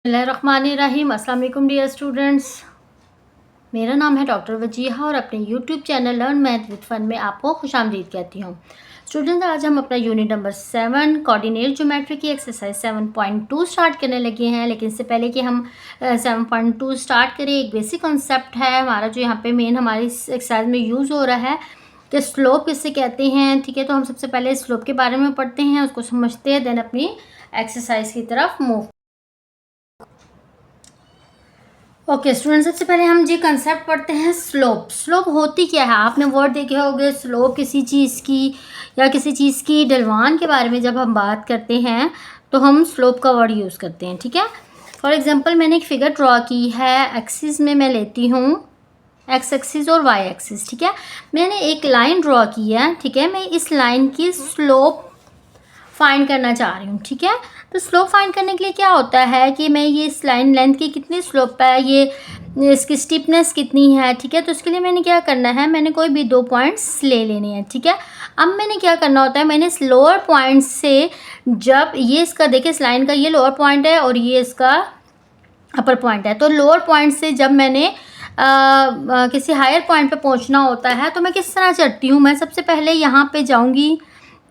बिस्मिल्लाहिर्रहमानिर्रहीम। अस्सलाम वालेकुम डियर स्टूडेंट्स, मेरा नाम है डॉक्टर वजीहा और अपने YouTube channel learn math with fun में आपको खुशामदीद कहती हूँ। स्टूडेंट्स, आज हम अपना यूनिट नंबर 7 कोऑर्डिनेट ज्योमेट्री की एक्सरसाइज 7.2 स्टार्ट करने लगे हैं। लेकिन इससे पहले कि हम 7.2 स्टार्ट करें, एक बेसिक कॉन्सेप्ट है हमारा जो यहाँ पे मेन हमारी एक्सरसाइज में यूज़ हो रहा है कि स्लोप किससे कहते हैं। ठीक है, तो हम सबसे पहले स्लोप के बारे में पढ़ते हैं, उसको समझते हैं, देन अपनी एक्सरसाइज की तरफ मूव। ओके स्टूडेंट, सबसे पहले हम जी कंसेप्ट पढ़ते हैं स्लोप। स्लोप होती क्या है? आपने वर्ड देखे होंगे स्लोप किसी चीज़ की या किसी चीज़ की ढलवान के बारे में जब हम बात करते हैं तो हम स्लोप का वर्ड यूज़ करते हैं। ठीक है, फॉर एग्जांपल मैंने एक फिगर ड्रॉ की है, एक्सिस में मैं लेती हूँ एक्स एक्सिस और वाई एक्सिस। ठीक है, मैंने एक लाइन ड्रॉ की है। ठीक है, मैं इस लाइन की स्लोप फाइंड करना चाह रही हूँ। ठीक है, तो स्लोप फाइंड करने के लिए क्या होता है कि मैं ये इस लाइन लेंथ की कितनी स्लोप है, ये इसकी स्टिफनेस कितनी है। ठीक है, तो इसके लिए मैंने क्या करना है, मैंने कोई भी 2 पॉइंट्स ले लेने हैं। ठीक है, अब मैंने क्या करना होता है, मैंने इस लोअर पॉइंट से जब ये इसका देखिए इस लाइन का ये लोअर पॉइंट है और ये इसका अपर पॉइंट है, तो लोअर पॉइंट से जब मैंने किसी हायर पॉइंट पे पहुंचना होता है तो मैं किस तरह चढ़ती हूँ, मैं सबसे पहले यहाँ पे जाऊँगी।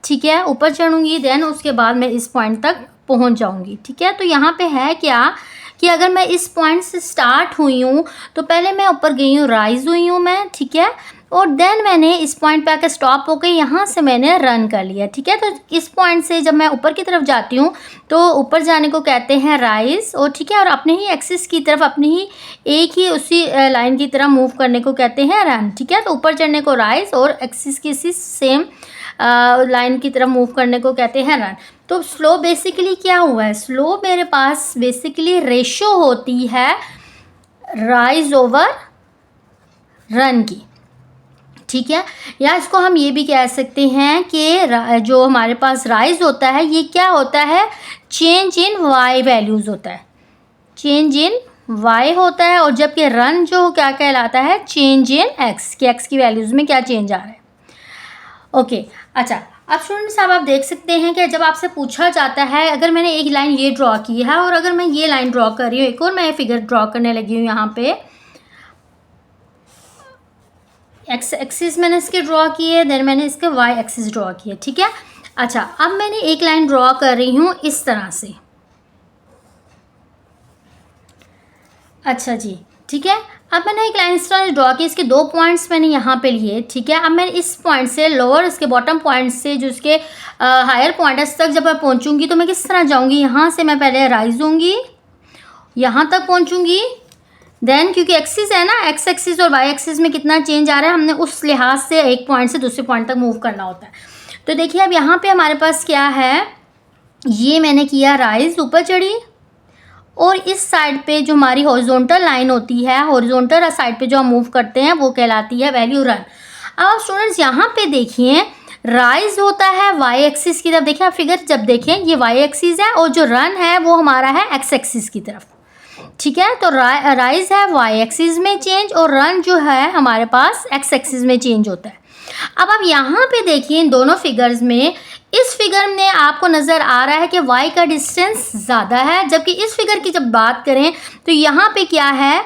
ठीक है, ऊपर चढ़ूँगी, देन उसके बाद मैं इस पॉइंट तक पहुँच जाऊँगी। ठीक है, तो यहाँ पे है क्या कि अगर मैं इस पॉइंट से स्टार्ट हुई हूँ तो पहले मैं ऊपर गई हूँ, राइज हुई हूँ मैं। ठीक है, और देन मैंने इस पॉइंट पे आकर स्टॉप होकर यहाँ से मैंने रन कर लिया। ठीक है, तो इस पॉइंट से जब मैं ऊपर की तरफ जाती हूँ तो ऊपर जाने को कहते हैं राइज, और ठीक है, और अपने ही एक्सिस की तरफ अपनी ही एक ही उसी लाइन की तरह मूव करने को कहते हैं रन। ठीक है, तो ऊपर चढ़ने को राइज और एक्सिस की इसी सेम लाइन की तरफ मूव करने को कहते हैं रन। तो स्लो बेसिकली क्या हुआ है, स्लो मेरे पास बेसिकली रेशो होती है राइज ओवर रन की। ठीक है, या इसको हम ये भी कह सकते हैं कि जो हमारे पास राइज होता है ये क्या होता है, चेंज इन वाई वैल्यूज़ होता है, चेंज इन वाई होता है, और जबकि रन जो क्या कहलाता है, चेंज इन एक्स, कि एक्स की वैल्यूज़ में क्या चेंज आ रहा है। ओके, अच्छा, अब स्टूडेंट्स साहब आप देख सकते हैं कि जब आपसे पूछा जाता है, अगर मैंने एक लाइन ये ड्रॉ की है और अगर मैं ये लाइन ड्रॉ कर रही हूँ, एक और मैं फिगर ड्रॉ करने लगी हूँ, यहाँ पे एक्स एक्सिस मैंने इसके ड्रॉ की है, देन मैंने इसके वाई एक्सिस ड्रॉ की है। ठीक है, अच्छा, अब मैंने एक लाइन ड्रॉ कर रही हूँ इस तरह से। अच्छा जी, ठीक है, अब मैंने एक लाइन इस तरह ड्रॉ की, इसके 2 पॉइंट्स मैंने यहाँ पे लिए। ठीक है, अब मैं इस पॉइंट से लोअर इसके बॉटम पॉइंट से जो इसके हायर पॉइंट तक जब मैं पहुँचूँगी तो मैं किस तरह जाऊँगी, यहाँ से मैं पहले राइज होंगी, यहाँ तक पहुँचूँगी, देन क्योंकि एक्सिस है ना, एक्स एक्सिस और वाई एक्सिस में कितना चेंज आ रहा है, हमने उस लिहाज से एक पॉइंट से दूसरे पॉइंट तक मूव करना होता है। तो देखिए अब यहाँ पे हमारे पास क्या है, ये मैंने किया राइज, ऊपर चढ़ी, और इस साइड पे जो हमारी हॉरिजॉन्टल लाइन होती है, हॉरिजॉन्टल साइड पे जो हम मूव करते हैं वो कहलाती है वैल्यू रन। अब स्टूडेंट्स यहाँ पे देखिए राइज होता है वाई एक्सिस की तरफ, देखिए आप फिगर जब देखें ये वाई एक्सिस है और जो रन है वो हमारा है एक्स एक्सिस की तरफ। ठीक है, तो राइज है वाई एक्सिस में चेंज और रन जो है हमारे पास एक्स एक्सिस में चेंज होता है। अब आप यहाँ पे देखिए इन दोनों फिगर्स में, इस फिगर में आपको नज़र आ रहा है कि y का डिस्टेंस ज़्यादा है, जबकि इस फिगर की जब बात करें तो यहाँ पे क्या है,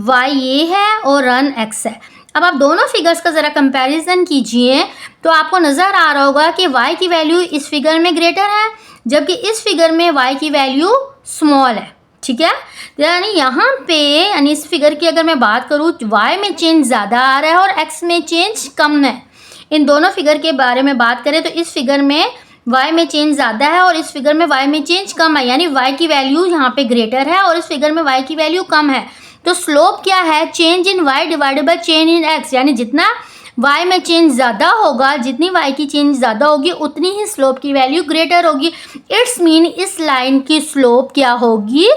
y ये है और रन x है। अब आप दोनों फिगर्स का ज़रा कंपैरिजन कीजिए तो आपको नज़र आ रहा होगा कि y की वैल्यू इस फिगर में ग्रेटर है, जबकि इस फिगर में y की वैल्यू स्मॉल है। ठीक है, यानी यहाँ पे यानी इस फिगर की अगर मैं बात करूँ y में चेंज ज़्यादा आ रहा है और x में चेंज कम है। इन दोनों फिगर के बारे में बात करें तो इस फिगर में y में चेंज ज़्यादा है और इस फिगर में y में चेंज कम है, यानी y की वैल्यू यहाँ पे ग्रेटर है और इस फिगर में y की वैल्यू कम है। तो स्लोप क्या है, change in y divided by change in x, यानी जितना y में चेंज ज़्यादा होगा, जितनी y की चेंज ज़्यादा होगी उतनी ही स्लोप की वैल्यू ग्रेटर होगी। इट्स मीन इस लाइन की स्लोप क्या होगी,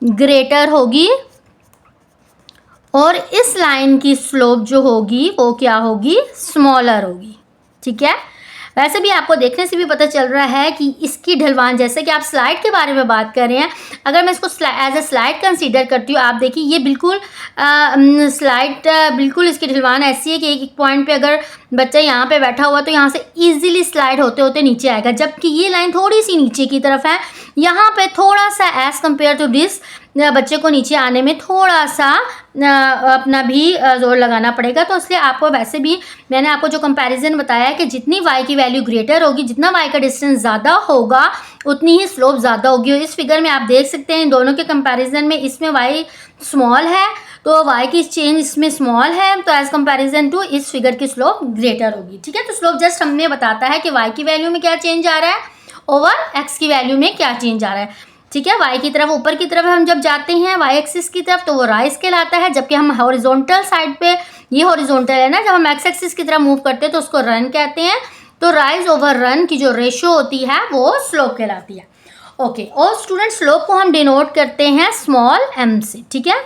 ग्रेटर होगी, और इस लाइन की स्लोप जो होगी वो क्या होगी, स्मॉलर होगी। ठीक है, वैसे भी आपको देखने से भी पता चल रहा है कि इसकी ढलवान, जैसे कि आप स्लाइड के बारे में बात कर रहे हैं, अगर मैं इसको एज ए स्लाइड कंसीडर करती हूँ, आप देखिए ये बिल्कुल स्लाइड बिल्कुल इसकी ढलवान ऐसी है कि एक पॉइंट पे अगर बच्चा यहाँ पे बैठा हुआ तो यहाँ से इजीली स्लाइड होते होते नीचे आएगा, जबकि ये लाइन थोड़ी सी नीचे की तरफ है यहाँ पे थोड़ा सा एज़ कम्पेयर टू दिस बच्चे को नीचे आने में थोड़ा सा अपना भी ज़ोर लगाना पड़ेगा। तो इसलिए आपको वैसे भी मैंने आपको जो कंपैरिजन बताया है कि जितनी y की वैल्यू ग्रेटर होगी, जितना y का डिस्टेंस ज़्यादा होगा उतनी ही स्लोप ज़्यादा होगी। और इस फिगर में आप देख सकते हैं इन दोनों के कंपैरिजन में इसमें y स्मॉल है तो y की चेंज इसमें स्मॉल है, तो एज़ कंपैरिजन टू इस फिगर की स्लोप ग्रेटर होगी। ठीक है, तो स्लोप जस्ट हमें बताता है कि y की वैल्यू में क्या चेंज आ रहा है ओवर x की वैल्यू में क्या चेंज आ रहा है। ठीक है, y की तरफ ऊपर की तरफ हम जब जाते हैं y एक्सिस की तरफ तो वो राइज कहलाता है, जबकि हम हॉरिजॉन्टल साइड पे, ये हॉरिजॉन्टल है ना, जब हम x एक्सिस की तरफ मूव करते हैं तो उसको रन कहते हैं। तो राइज ओवर रन की जो रेशियो होती है वो स्लोप कहलाती है। ओके, और स्टूडेंट स्लोप को हम डिनोट करते हैं स्मॉल m से। ठीक है,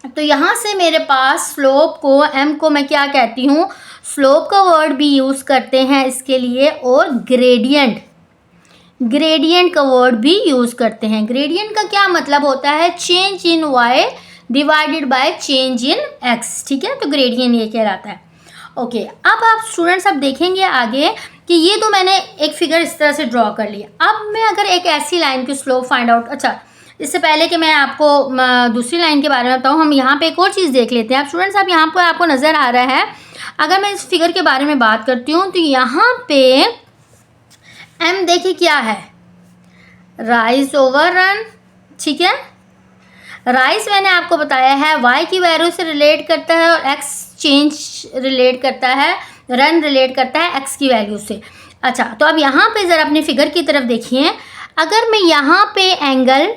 तो यहाँ से मेरे पास स्लोप को m को मैं क्या कहती हूँ, स्लोप का वर्ड भी यूज़ करते हैं इसके लिए, और ग्रेडियंट का वर्ड भी यूज़ करते हैं। ग्रेडियंट का क्या मतलब होता है, change in y divided by change in x। ठीक है, तो ग्रेडियंट ये कहलाता है। ओके, अब आप स्टूडेंट्स अब देखेंगे आगे कि ये तो मैंने एक फिगर इस तरह से ड्रॉ कर लिया। अब मैं अगर एक ऐसी लाइन की स्लोप फाइंड आउट, अच्छा इससे पहले कि मैं आपको दूसरी लाइन के बारे में बताऊँ, हम यहाँ पे एक और चीज़ देख लेते हैं। आप स्टूडेंट्स आप यहाँ पर आपको नज़र आ रहा है, अगर मैं इस फिगर के बारे में बात करती हूँ तो यहाँ पे m देखिए क्या है, राइज ओवर रन। ठीक है, राइज मैंने आपको बताया है y की वैल्यू से रिलेट करता है और x चेंज रिलेट करता है, रन रिलेट करता है x की वैल्यू से। अच्छा, तो अब यहाँ पे ज़रा अपने फिगर की तरफ देखिए, अगर मैं यहाँ पे एंगल,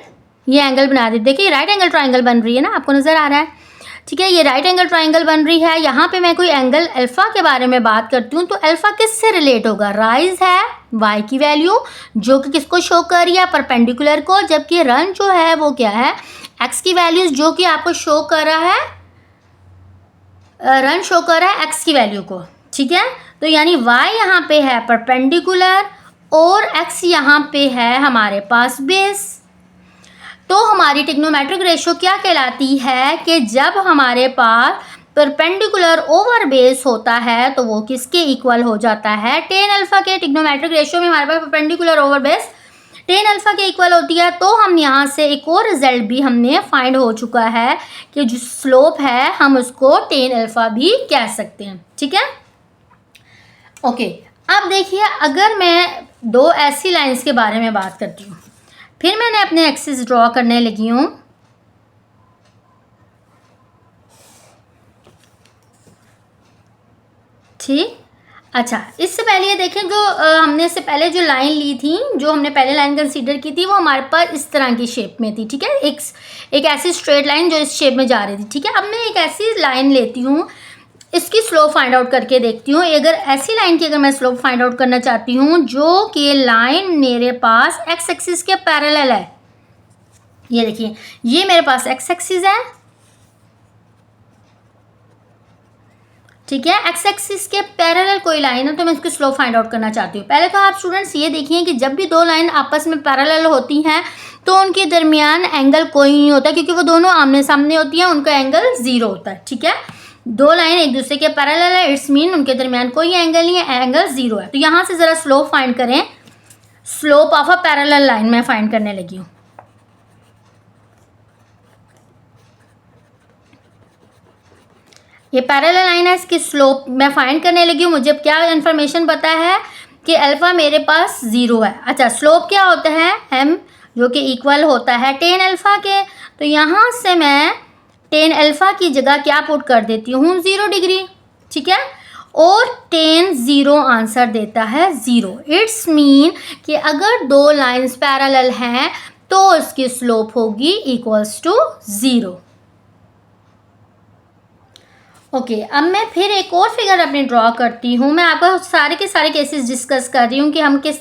ये एंगल बना दी, देखिए राइट एंगल ट्राइंगल बन रही है ना, आपको नज़र आ रहा है। ठीक है, ये राइट एंगल ट्राइंगल बन रही है। यहाँ पे मैं कोई एंगल अल्फ़ा के बारे में बात करती हूँ तो अल्फ़ा किससे रिलेट होगा, राइज है y की वैल्यू जो कि किसको शो कर रही है, परपेंडिकुलर को, जबकि रन जो है वो क्या है, x की वैल्यूज जो कि आपको शो कर रहा है, रन शो कर रहा है x की वैल्यू को। ठीक है, तो यानी y यहाँ पे है परपेंडिकुलर और x यहाँ पे है हमारे पास बेस। तो हमारी ट्रिग्नोमेट्रिक रेशियो क्या कहलाती है कि जब हमारे पास परपेंडिकुलर ओवर बेस होता है तो वो किसके इक्वल हो जाता है, टेन अल्फा के। ट्रिग्नोमेट्रिक रेशियो में हमारे पास perpendicular over base tan alpha के इक्वल होती है। तो हम यहाँ से एक और रिजल्ट भी हमने फाइंड हो चुका है कि जो स्लोप है हम उसको टेन अल्फा भी कह सकते हैं। ठीक है, ओके, अब देखिए अगर मैं दो ऐसी लाइंस के बारे में बात करती हूँ, फिर मैंने अपने एक्सिस ड्रॉ करने लगी हूँ। ठीक, अच्छा इससे पहले ये देखें जो हमने इससे पहले जो लाइन ली थी, जो हमने पहले लाइन कंसीडर की थी वो हमारे पास इस तरह की शेप में थी। ठीक है, एक ऐसी स्ट्रेट लाइन जो इस शेप में जा रही थी। ठीक है, अब मैं एक ऐसी लाइन लेती हूँ, इसकी स्लोप फाइंड आउट करके देखती हूँ। अगर ऐसी लाइन की अगर मैं स्लोप फाइंड आउट करना चाहती हूँ जो कि लाइन मेरे पास एक्स एक्सिस के पैरेलल है, ये देखिए ये मेरे पास एक्स एक्सिस है। ठीक है, एक्स एक्सिस के पैरेलल कोई लाइन है तो मैं इसकी स्लोप फाइंड आउट करना चाहती हूँ। पहले तो आप स्टूडेंट्स ये देखिए कि जब भी दो लाइन आपस में पैरेलल होती हैं तो उनके दरमियान एंगल कोई नहीं होता, क्योंकि वो दोनों आमने सामने होती हैं, उनका एंगल ज़ीरो होता है। ठीक है, दो लाइन एक दूसरे के पैरेलल है, इट्स मीन उनके दरमियान कोई एंगल नहीं है, एंगल ज़ीरो है। तो यहाँ से ज़रा स्लोप फाइंड करें, slope of a parallel line मैं फाइंड करने लगी हूँ। ये पैरेलल लाइन है, इसकी स्लोप मैं फाइंड करने लगी हूँ। मुझे क्या इन्फॉर्मेशन पता है कि अल्फ़ा मेरे पास ज़ीरो है। अच्छा, स्लोप क्या होता है, m जो कि इक्वल होता है टेन अल्फ़ा के। तो यहाँ से मैं टेन अल्फ़ा की जगह क्या पुट कर देती हूँ, 0 डिग्री। ठीक है, और टेन ज़ीरो आंसर देता है 0। इट्स मीन कि अगर दो लाइंस पैरेलल हैं तो इसकी स्लोप होगी इक्वल्स टू 0। ओके, अब मैं फिर एक और फिगर अपनी ड्रॉ करती हूँ। मैं आपको सारे के सारे केसेस डिस्कस कर रही हूँ कि हम किस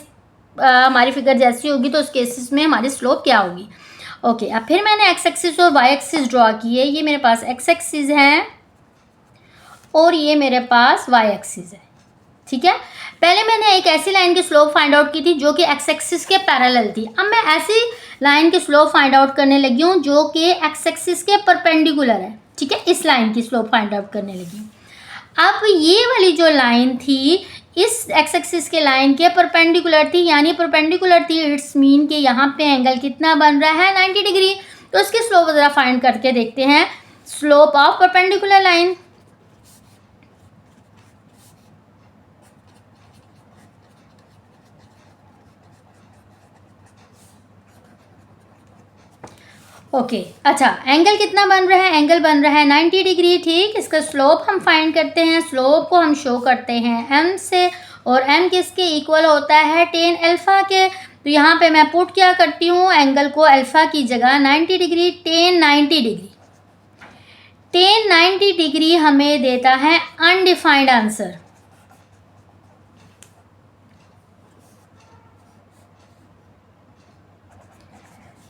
हमारी फिगर जैसी होगी तो उस केसेस में हमारी स्लोप क्या होगी। ओके, अब फिर मैंने एक्स एक्सिस और वाई एक्सिस ड्रॉ की है। ये मेरे पास एक्स एक्सिस है और ये मेरे पास वाई एक्सिस है। ठीक है, पहले मैंने एक ऐसी लाइन की स्लोप फाइंड आउट की थी जो कि एक्स एक्सिस के पैरेलल थी। अब मैं ऐसी लाइन की स्लोप फाइंड आउट करने लगी हूँ जो कि एक्स एक्सिस के परपेंडिकुलर है। ठीक है, इस लाइन की स्लोप फाइंड आउट करने लगी। अब ये वाली जो लाइन थी इस एक्स एक्सिस के लाइन के परपेंडिकुलर थी, यानी परपेंडिकुलर थी, इट्स मीन कि यहाँ पे एंगल कितना बन रहा है 90 डिग्री। तो इसके स्लोप ज़रा फाइंड करके देखते हैं, slope of perpendicular line. Okay अच्छा, एंगल कितना बन रहा है, एंगल बन रहा है 90 डिग्री, ठीक। इसका स्लोप हम फाइंड करते हैं, स्लोप को हम शो करते हैं m से, और m किसके इक्वल होता है tan अल्फ़ा के। तो यहाँ पे मैं पुट क्या करती हूँ, एंगल को अल्फ़ा की जगह 90 degree, tan 90 degree. tan 90 degree हमें देता है अनडिफाइंड आंसर।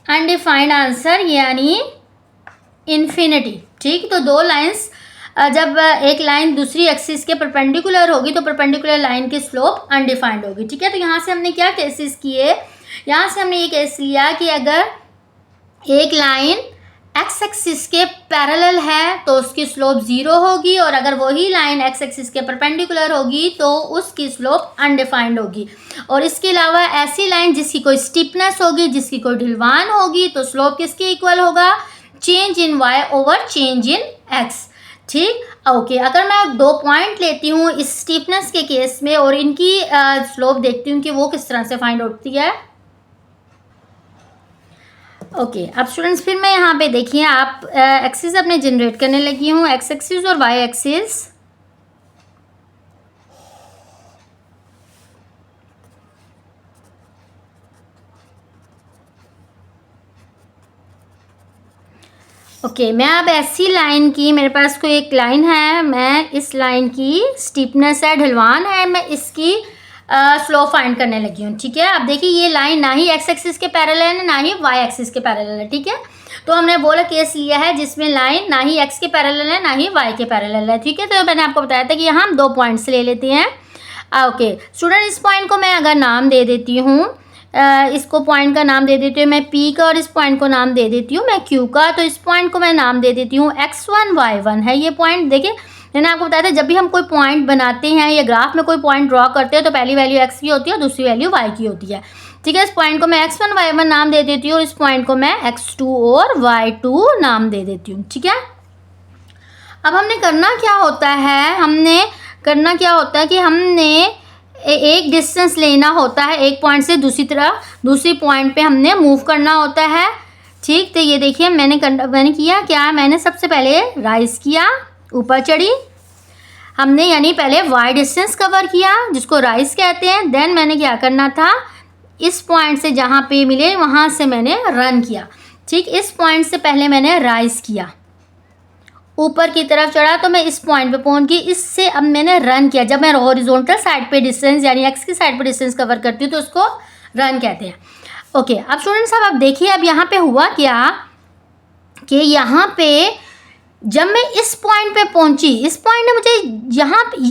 अनडिफाइंड आंसर यानी इन्फिनिटी, ठीक। तो दो लाइंस, जब एक लाइन दूसरी एक्सिस के परपेंडिकुलर होगी तो परपेंडिकुलर लाइन की स्लोप अनडिफाइंड होगी, ठीक है। तो यहाँ से हमने क्या केसेस किए, यहाँ से हमने ये केस लिया कि अगर एक लाइन एक्स एक्सिस के पैरेलल है तो उसकी स्लोप 0 होगी, और अगर वही लाइन एक्स एक्सिस के परपेंडिकुलर होगी तो उसकी स्लोप अनडिफाइंड होगी। और इसके अलावा ऐसी लाइन जिसकी कोई स्टिफनेस होगी, जिसकी कोई ढलवान होगी, तो स्लोप किसके इक्वल होगा, change in y over change in x, ठीक। ओके, अगर मैं 2 पॉइंट लेती हूँ इस स्टिफनेस के केस में और इनकी स्लोप देखती हूँ कि वो किस तरह से फाइंड होती है। ओके अब स्टूडेंट्स फिर मैं यहाँ पे देखिए, आप एक्सिस अपने जनरेट करने लगी हूँ, एक्स एक्सिस और वाई एक्सिस। ओके मैं अब ऐसी लाइन की, मेरे पास कोई एक लाइन है, मैं इस लाइन की स्टीपनेस है, ढलवान है, मैं इसकी स्लो फाइंड करने लगी हूँ, ठीक है। अब देखिए ये लाइन ना ही एक्स एक्सिस के पैरेलल है ना ही वाई एक्सिस के पैरेलल है, ठीक है। तो हमने वो वाला केस लिया है जिसमें लाइन ना ही एक्स के पैरेलल है ना ही वाई के पैरेलल है, ठीक है। तो मैंने आपको बताया था कि यहाँ हम 2 पॉइंट्स ले लेते हैं। ओके स्टूडेंट, इस पॉइंट को मैं अगर नाम दे देती हूँ, इसको पॉइंट का नाम दे देती हूँ मैं P का, और इस पॉइंट को नाम दे देती हूँ मैं Q का। तो इस पॉइंट को मैं नाम दे देती हूँ x1 y1 है ये पॉइंट। देखिए मैंने आपको बताया था जब भी हम कोई पॉइंट बनाते हैं या ग्राफ में कोई पॉइंट ड्रॉ करते हैं तो पहली वैल्यू x की होती है और दूसरी वैल्यू y की होती है, ठीक है। इस पॉइंट को मैं x1 y1 नाम दे देती हूँ और इस पॉइंट को मैं x2 और y2 नाम दे देती हूँ, ठीक है। अब हमने करना क्या होता है, कि हमने एक डिस्टेंस लेना होता है एक पॉइंट से दूसरी पॉइंट पे हमने मूव करना होता है, ठीक। तो ये देखिए मैंने किया क्या, मैंने सबसे पहले राइज किया, ऊपर चढ़ी हमने, यानी पहले y डिस्टेंस कवर किया जिसको राइज कहते हैं। देन मैंने क्या करना था, इस पॉइंट से जहाँ पे मिले वहाँ से मैंने रन किया, ठीक। इस पॉइंट से पहले मैंने राइज किया, ऊपर की तरफ चढ़ा तो मैं इस पॉइंट पे पहुंच गई, इससे अब मैंने रन किया। जब मैं हॉरिजॉन्टल साइड पे डिस्टेंस यानी एक्स की साइड पे डिस्टेंस कवर करती हूँ तो उसको रन कहते हैं। ओके अब स्टूडेंट्स साहब अब देखिए, अब यहाँ पे हुआ क्या कि यहाँ पे जब मैं इस पॉइंट पे पहुंची, इस पॉइंट में मुझे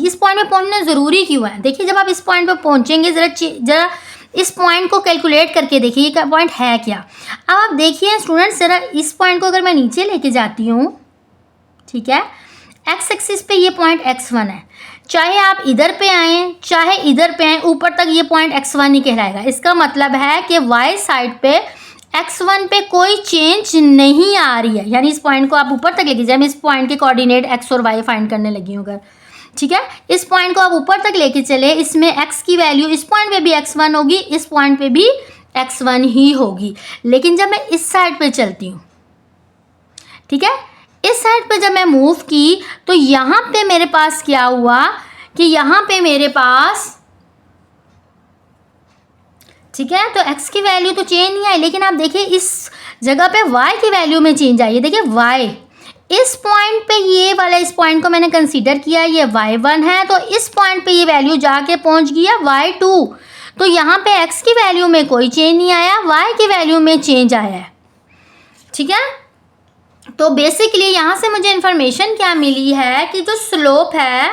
इस पॉइंट पे पहुंचना ज़रूरी क्यों है। देखिए जब आप इस पॉइंट पे पहुंचेंगे ज़रा इस पॉइंट को कैलकुलेट करके देखिए ये पॉइंट है क्या। अब आप देखिए स्टूडेंट्स, ज़रा इस पॉइंट को अगर मैं नीचे लेके जाती हूँ, ठीक है, एक्स एक्सिस पे ये पॉइंट x1 है, चाहे आप इधर पे आएँ चाहे इधर पे आएँ, ऊपर तक ये पॉइंट x1 ही कहलाएगा। इसका मतलब है कि y साइड पे x1 पे कोई चेंज नहीं आ रही है, यानी इस पॉइंट को आप ऊपर तक लेके जाए। मैं इस पॉइंट के कोऑर्डिनेट x और y फाइंड करने लगी हूँ अगर, ठीक है। इस पॉइंट को आप ऊपर तक लेके चले, इसमें x की वैल्यू इस पॉइंट पे भी x1 होगी, इस पॉइंट पे भी x1 ही होगी। लेकिन जब मैं इस साइड पे चलती हूँ, ठीक है, इस साइड पे जब मैं मूव की तो यहाँ पे मेरे पास क्या हुआ कि यहाँ पे मेरे पास, ठीक है, तो x की वैल्यू तो चेंज नहीं आई, लेकिन आप देखिए इस जगह पे y की वैल्यू में चेंज आई है। देखिए y इस पॉइंट पे, ये वाला इस पॉइंट को मैंने कंसीडर किया, ये y1 है, तो इस पॉइंट पे ये वैल्यू जाके पहुंच गई है y2। तो यहाँ पे x की वैल्यू में कोई चेंज नहीं आया, y की वैल्यू में चेंज आया है, ठीक है। तो बेसिकली यहाँ से मुझे इन्फॉर्मेशन क्या मिली है कि जो स्लोप है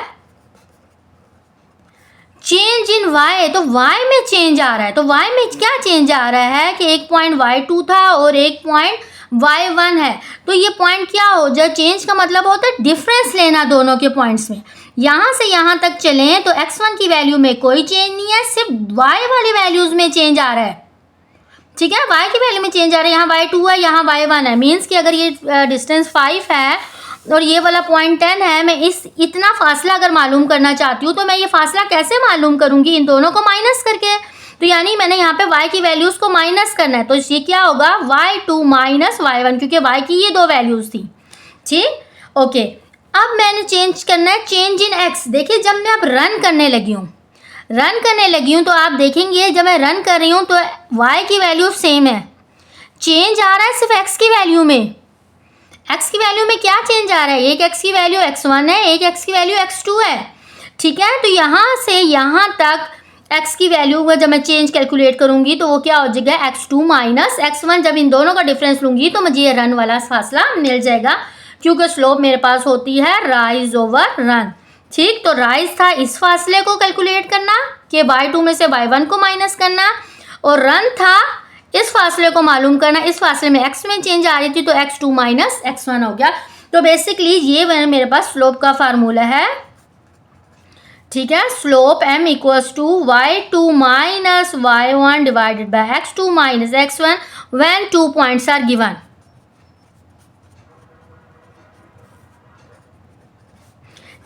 चेंज इन y, तो y में चेंज आ रहा है। तो y में क्या चेंज आ रहा है कि एक पॉइंट y2 था और एक पॉइंट y1 है, तो ये पॉइंट क्या हो जाए, चेंज का मतलब होता है डिफरेंस लेना दोनों के पॉइंट्स में। यहाँ से यहाँ तक चलें तो x1 की वैल्यू में कोई चेंज नहीं है, सिर्फ y वाली वैल्यूज़ में चेंज आ रहा है। ठीक है, y की वैल्यू में चेंज आ रहा है, यहाँ y2 है, यहाँ y1 है। मीन्स कि अगर ये डिस्टेंस 5 है और ये वाला पॉइंट 10 है, मैं इतना फासला अगर मालूम करना चाहती हूँ तो मैं ये फासला कैसे मालूम करूँगी? इन दोनों को माइनस करके। तो यानी मैंने यहाँ पे y की वैल्यूज़ को माइनस करना है, तो ये क्या होगा? y2 माइनस y1, क्योंकि y की ये 2 वैल्यूज़ थी। ठीक, ओके। अब मैंने चेंज करना है चेंज इन x। देखिए, जब मैं अब रन करने लगी हूँ तो आप देखेंगे जब मैं रन कर रही हूँ तो y की वैल्यू सेम है, चेंज आ रहा है सिर्फ x की वैल्यू में। x की वैल्यू में क्या चेंज आ रहा है? एक x की वैल्यू x1 है, एक x की वैल्यू x2 है। ठीक है, तो यहाँ से यहाँ तक x की वैल्यू को जब मैं चेंज कैलकुलेट करूँगी तो वो क्या हो जाएगा? x2 minus x1। जब इन दोनों का डिफरेंस लूँगी तो मुझे ये रन वाला फासला मिल जाएगा, क्योंकि स्लोप मेरे पास होती है राइज ओवर रन। ठीक, तो राइज था इस फासले को कैलकुलेट करना कि y2 में से y1 को माइनस करना, और रन था इस फासले को मालूम करना। इस फासले में x में चेंज आ रही थी तो x2 माइनस x1 हो गया। तो बेसिकली ये मेरे पास स्लोप का फार्मूला है। ठीक है, slope m equals to y2 minus y1 divided by x2 minus x1 when 2 points are given.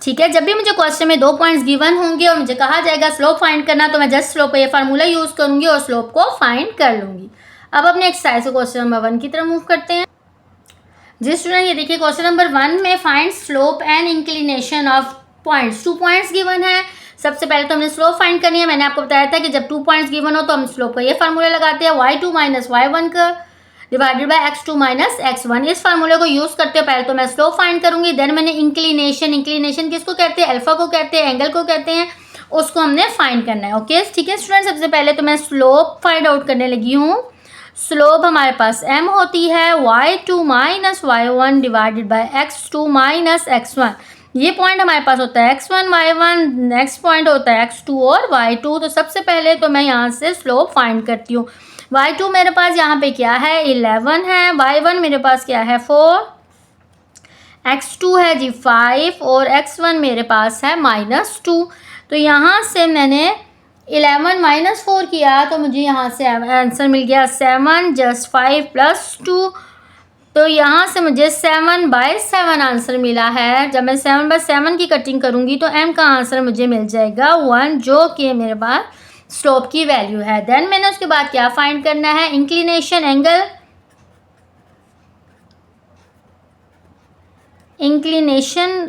ठीक है, जब भी मुझे क्वेश्चन में 2 पॉइंट्स गिवन होंगे और मुझे कहा जाएगा स्लोप फाइंड करना, तो मैं जस्ट स्लोप का ये फार्मूला यूज करूंगी और स्लोप को फाइंड कर लूंगी। अब अपने एक्सरसाइज क्वेश्चन नंबर 1 की तरफ मूव करते हैं। जी स्टूडेंट, ये देखिए क्वेश्चन नंबर 1 में find slope and inclination of points. 2 points given है। सबसे पहले तो हमने स्लोप फाइंड करनी है। मैंने आपको बताया था कि जब 2 पॉइंट्स गिवन हो तो हम स्लोप का ये फार्मूला लगाते हैं, y2 माइनस y1 का divided by x2 minus x1। इस फार्मूले को यूज करते हो पहले तो मैं स्लोप फाइंड करूंगी, देन मैंने इंक्लिनेशन किसको कहते हैं? अल्फा को कहते हैं, एंगल को कहते हैं, उसको हमने फाइंड करना है। ओके, ठीक है स्टूडेंट, सबसे पहले तो मैं स्लोप फाइंड आउट करने लगी हूँ। स्लोप हमारे पास m होती है y2 minus y1 divided by x2 minus x1। ये पॉइंट हमारे पास होता है x1 y1, नेक्स्ट पॉइंट होता है x2 और y2। तो सबसे पहले तो मैं यहाँ से स्लोप फाइंड करती हूँ। y2 मेरे पास यहाँ पे क्या है? 11 है। y1 मेरे पास क्या है? 4। x2 है जी 5 और x1 मेरे पास है -2। तो यहाँ से मैंने 11 माइनस 4 किया तो मुझे यहाँ से आंसर मिल गया 7 जस्ट 5 प्लस 2। तो यहाँ से मुझे 7/7 आंसर मिला है। जब मैं 7/7 की कटिंग करूँगी तो m का आंसर मुझे मिल जाएगा 1, जो कि मेरे पास स्लोप की वैल्यू है। देन मैंने उसके बाद क्या फाइंड करना है? Inclination angle. इंक्लिनेशन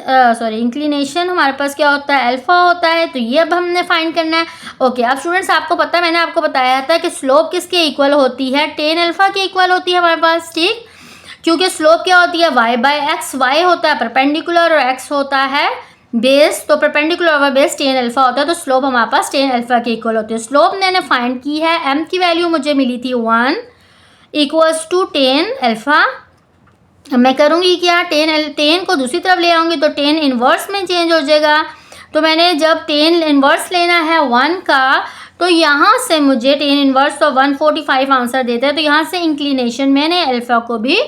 हमारे पास क्या होता है? अल्फा होता है। तो ये अब हमने फाइंड करना है। ओके, अब स्टूडेंट्स आपको पता है, मैंने आपको बताया था कि स्लोप किसके इक्वल होती है? tan अल्फा के इक्वल होती है हमारे पास। ठीक, क्योंकि स्लोप क्या होती है? y/x। y होता है परपेंडिकुलर और x होता है बेस, तो perpendicular over base tan alpha होता है। तो स्लोप हमारे पास tan अल्फा के इक्वल होती है। स्लोप मैंने फाइंड की है, m की वैल्यू मुझे मिली थी 1 इक्वल्स टू tan अल्फा। मैं करूँगी क्या? tan को दूसरी तरफ ले आऊँगी तो tan इनवर्स में चेंज हो जाएगा। तो मैंने जब tan इनवर्स लेना है 1 का, तो यहाँ से मुझे tan इनवर्स तो 145 आंसर देता है। तो यहाँ से इंक्लिनेशन मैंने अल्फा को भी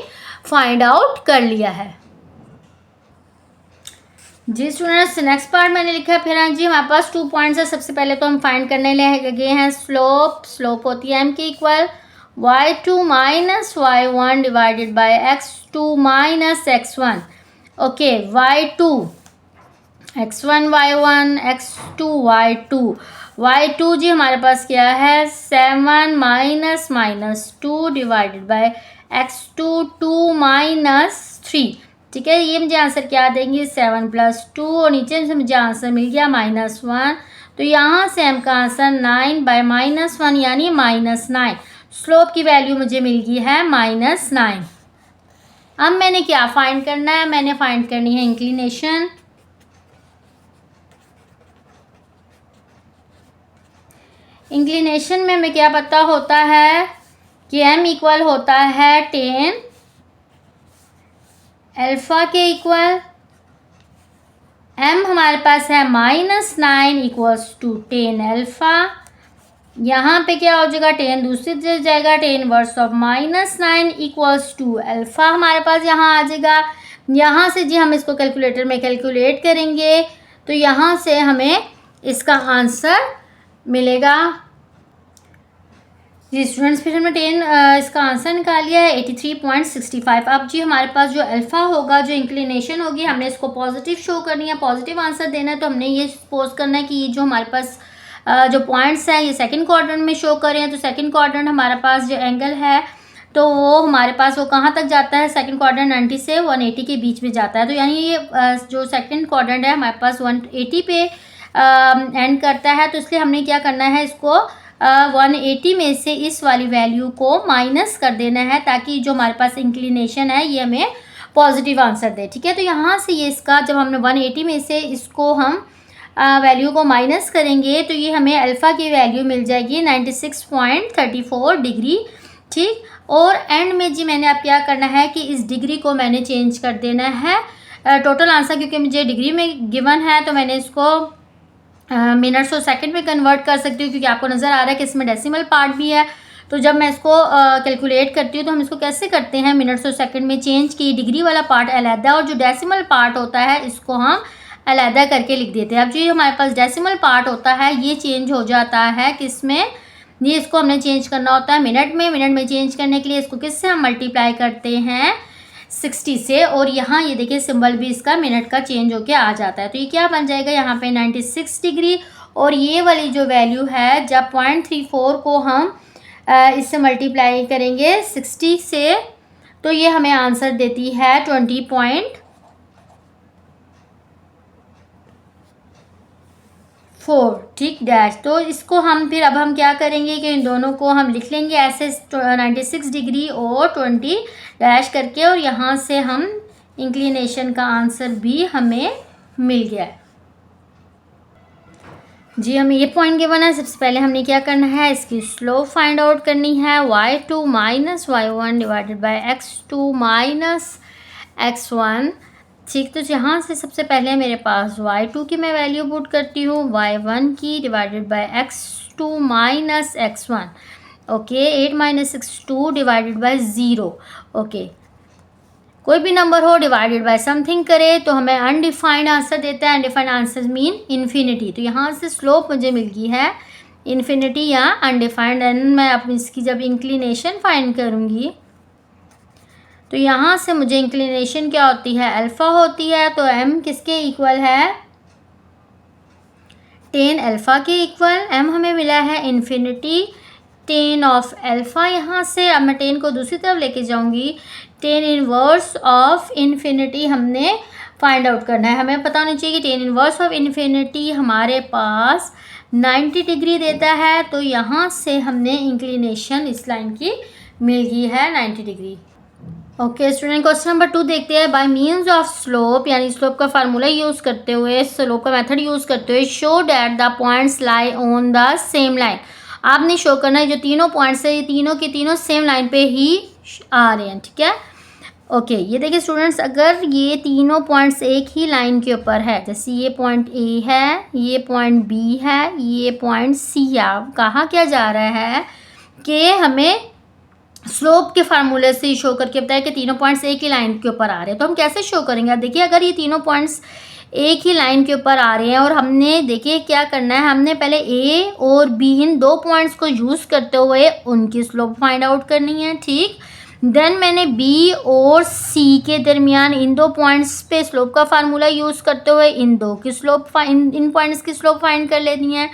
फाइंड आउट कर लिया है। जी स्टूडेंट्स, नेक्स्ट पार्ट मैंने लिखा है फिर। हाँ जी, हमारे पास 2 पॉइंट्स है। सबसे पहले तो हम फाइंड करने लगे हैं स्लोप। स्लोप होती है m के equal y2 minus y1 divided by x2 minus x1। Okay, y2 x1 y1 x2 y2। y2 जी हमारे पास क्या है? 7 minus -2 divided by x2 2 minus 3। ठीक है, ये मुझे आंसर क्या देंगे? 7 प्लस 2 और नीचे से मुझे आंसर मिल गया -1। तो यहाँ से m का आंसर 9/-1 यानी -9। स्लोप की वैल्यू मुझे मिल गई है -9। अब मैंने क्या फाइंड करना है? मैंने फाइंड करनी है इंक्लिनेशन। इंक्लिनेशन में हमें क्या पता होता है कि m इक्वल होता है tan अल्फा के इक्वल। m हमारे पास है -9 इक्वल्स टू tan अल्फा। यहाँ पे क्या हो जाएगा? tan दूसरी तरफ जाएगा, tan inverse of -9 equals to alpha हमारे पास यहाँ आ जाएगा। यहाँ से जी हम इसको कैलकुलेटर में कैलकुलेट करेंगे तो यहाँ से हमें इसका आंसर मिलेगा। जी स्टूडेंट्स, फिर हमने 10 इसका आंसर निकाल लिया है 83.65। अब जी हमारे पास जो अल्फ़ा होगा, जो इंक्लिनेशन होगी, हमने इसको पॉजिटिव शो करनी है, पॉजिटिव आंसर देना है। तो हमने ये सपोज करना है कि ये जो हमारे पास जो पॉइंट्स हैं ये सेकंड क्वाड्रेंट में शो कर रहे हैं। तो सेकंड क्वाड्रेंट हमारे पास जो एंगल है तो वो हमारे पास वो कहाँ तक जाता है, सेकंड क्वाड्रेंट 90 से 180 के बीच में जाता है। तो यानी ये जो सेकंड क्वाड्रेंट है हमारे पास 180 पे एंड करता है। तो इसलिए हमने क्या करना है, इसको 180 में से इस वाली वैल्यू को माइनस कर देना है, ताकि जो हमारे पास इंक्लिनेशन है ये हमें पॉजिटिव आंसर दे। ठीक है, तो यहाँ से ये इसका जब हमने 180 में से इसको हम वैल्यू को माइनस करेंगे तो ये हमें अल्फ़ा की वैल्यू मिल जाएगी 96.34 डिग्री। ठीक, और एंड में जी मैंने अब क्या करना है कि इस डिग्री को मैंने चेंज कर देना है टोटल आंसर, क्योंकि मुझे डिग्री में गिवन है तो मैंने इसको मिनट्स और सेकंड में कन्वर्ट कर सकती हूँ, क्योंकि आपको नज़र आ रहा है कि इसमें डेसिमल पार्ट भी है। तो जब मैं इसको कैलकुलेट करती हूँ तो हम इसको कैसे करते हैं, मिनट्स और सेकंड में चेंज की, डिग्री वाला पार्ट अलहदा और जो डेसिमल पार्ट होता है इसको हम अलहदा करके लिख देते हैं। अब जो हमारे पास डेसिमल पार्ट होता है ये चेंज हो जाता है किसमें, ये इसको हमने चेंज करना होता है मिनट में। मिनट में चेंज करने के लिए इसको किससे हम मल्टीप्लाई करते हैं, 60 से। और यहाँ ये देखिए सिंबल भी इसका मिनट का चेंज होके आ जाता है। तो ये क्या बन जाएगा यहाँ पे 96 डिग्री, और ये वाली जो वैल्यू है जब 0.34 को हम इससे मल्टीप्लाई करेंगे 60 से तो ये हमें आंसर देती है 20.4। ठीक डैश। तो इसको हम फिर अब हम क्या करेंगे कि इन दोनों को हम लिख लेंगे ऐसे 96 डिग्री और 20 डैश करके, और यहाँ से हम इंक्लिनेशन का आंसर भी हमें मिल गया है। जी हमें ये पॉइंट गिवन है। सबसे पहले हमने क्या करना है, इसकी स्लोप फाइंड आउट करनी है, y2 minus y1 divided by x2 minus x1। ठीक, तो यहाँ से सबसे पहले मेरे पास y2 की मैं वैल्यू पुट करती हूँ, y1 की divided by x2 minus x1। Okay, 8 minus 62 divided by 0। Okay, कोई भी नंबर हो डिवाइडेड बाय समथिंग करे तो हमें अनडिफाइंड आंसर देता है। Undefined answer mean infinity. तो यहाँ से स्लोप मुझे मिल गई है इन्फिनिटी या अनडिफाइंड। एंड मैं अब इसकी जब इंक्लिनेशन फाइंड करूँगी तो यहाँ से मुझे इंक्लिनेशन क्या होती है, अल्फ़ा होती है। तो m किसके इक्वल है, tan अल्फ़ा के इक्वल। m हमें मिला है इन्फिनिटी tan ऑफ अल्फ़ा। यहाँ से अब मैं tan को दूसरी तरफ लेके जाऊँगी, tan इनवर्स ऑफ इन्फिनिटी हमने फाइंड आउट करना है। हमें पता होना चाहिए कि tan इनवर्स ऑफ इन्फिनिटी हमारे पास 90 डिग्री देता है। तो यहाँ से हमने इंक्लिनेशन इस लाइन की मिल गई है 90 degree. Okay student, question number 2 देखते हैं। बाय मीन्स ऑफ स्लोप, यानी स्लोप का फार्मूला यूज़ करते हुए, स्लोप का मेथड यूज़ करते हुए, show that the points lie on the same line. आपने शो करना है जो तीनों पॉइंट्स है ये तीनों के तीनों सेम लाइन पे ही आ रहे हैं। ठीक है, ओके ये देखिए स्टूडेंट्स, अगर ये तीनों पॉइंट्स एक ही लाइन के ऊपर है, जैसे ये पॉइंट ए है, ये पॉइंट बी है, ये पॉइंट सी है, कहा क्या जा रहा है कि हमें स्लोप के फार्मूले से शो करके बताया कि तीनों पॉइंट्स एक ही लाइन के ऊपर आ रहे हैं। तो हम कैसे शो करेंगे, देखिए अगर ये तीनों पॉइंट्स एक ही लाइन के ऊपर आ रहे हैं और हमने देखिए क्या करना है, हमने पहले ए और बी इन दो पॉइंट्स को यूज़ करते हुए उनकी स्लोप फाइंड आउट करनी है। ठीक, देन मैंने बी और सी के दरमियान इन दो पॉइंट्स पे स्लोप का फार्मूला यूज़ करते हुए इन दो की स्लोप इन पॉइंट्स की स्लोप फाइंड कर लेनी है।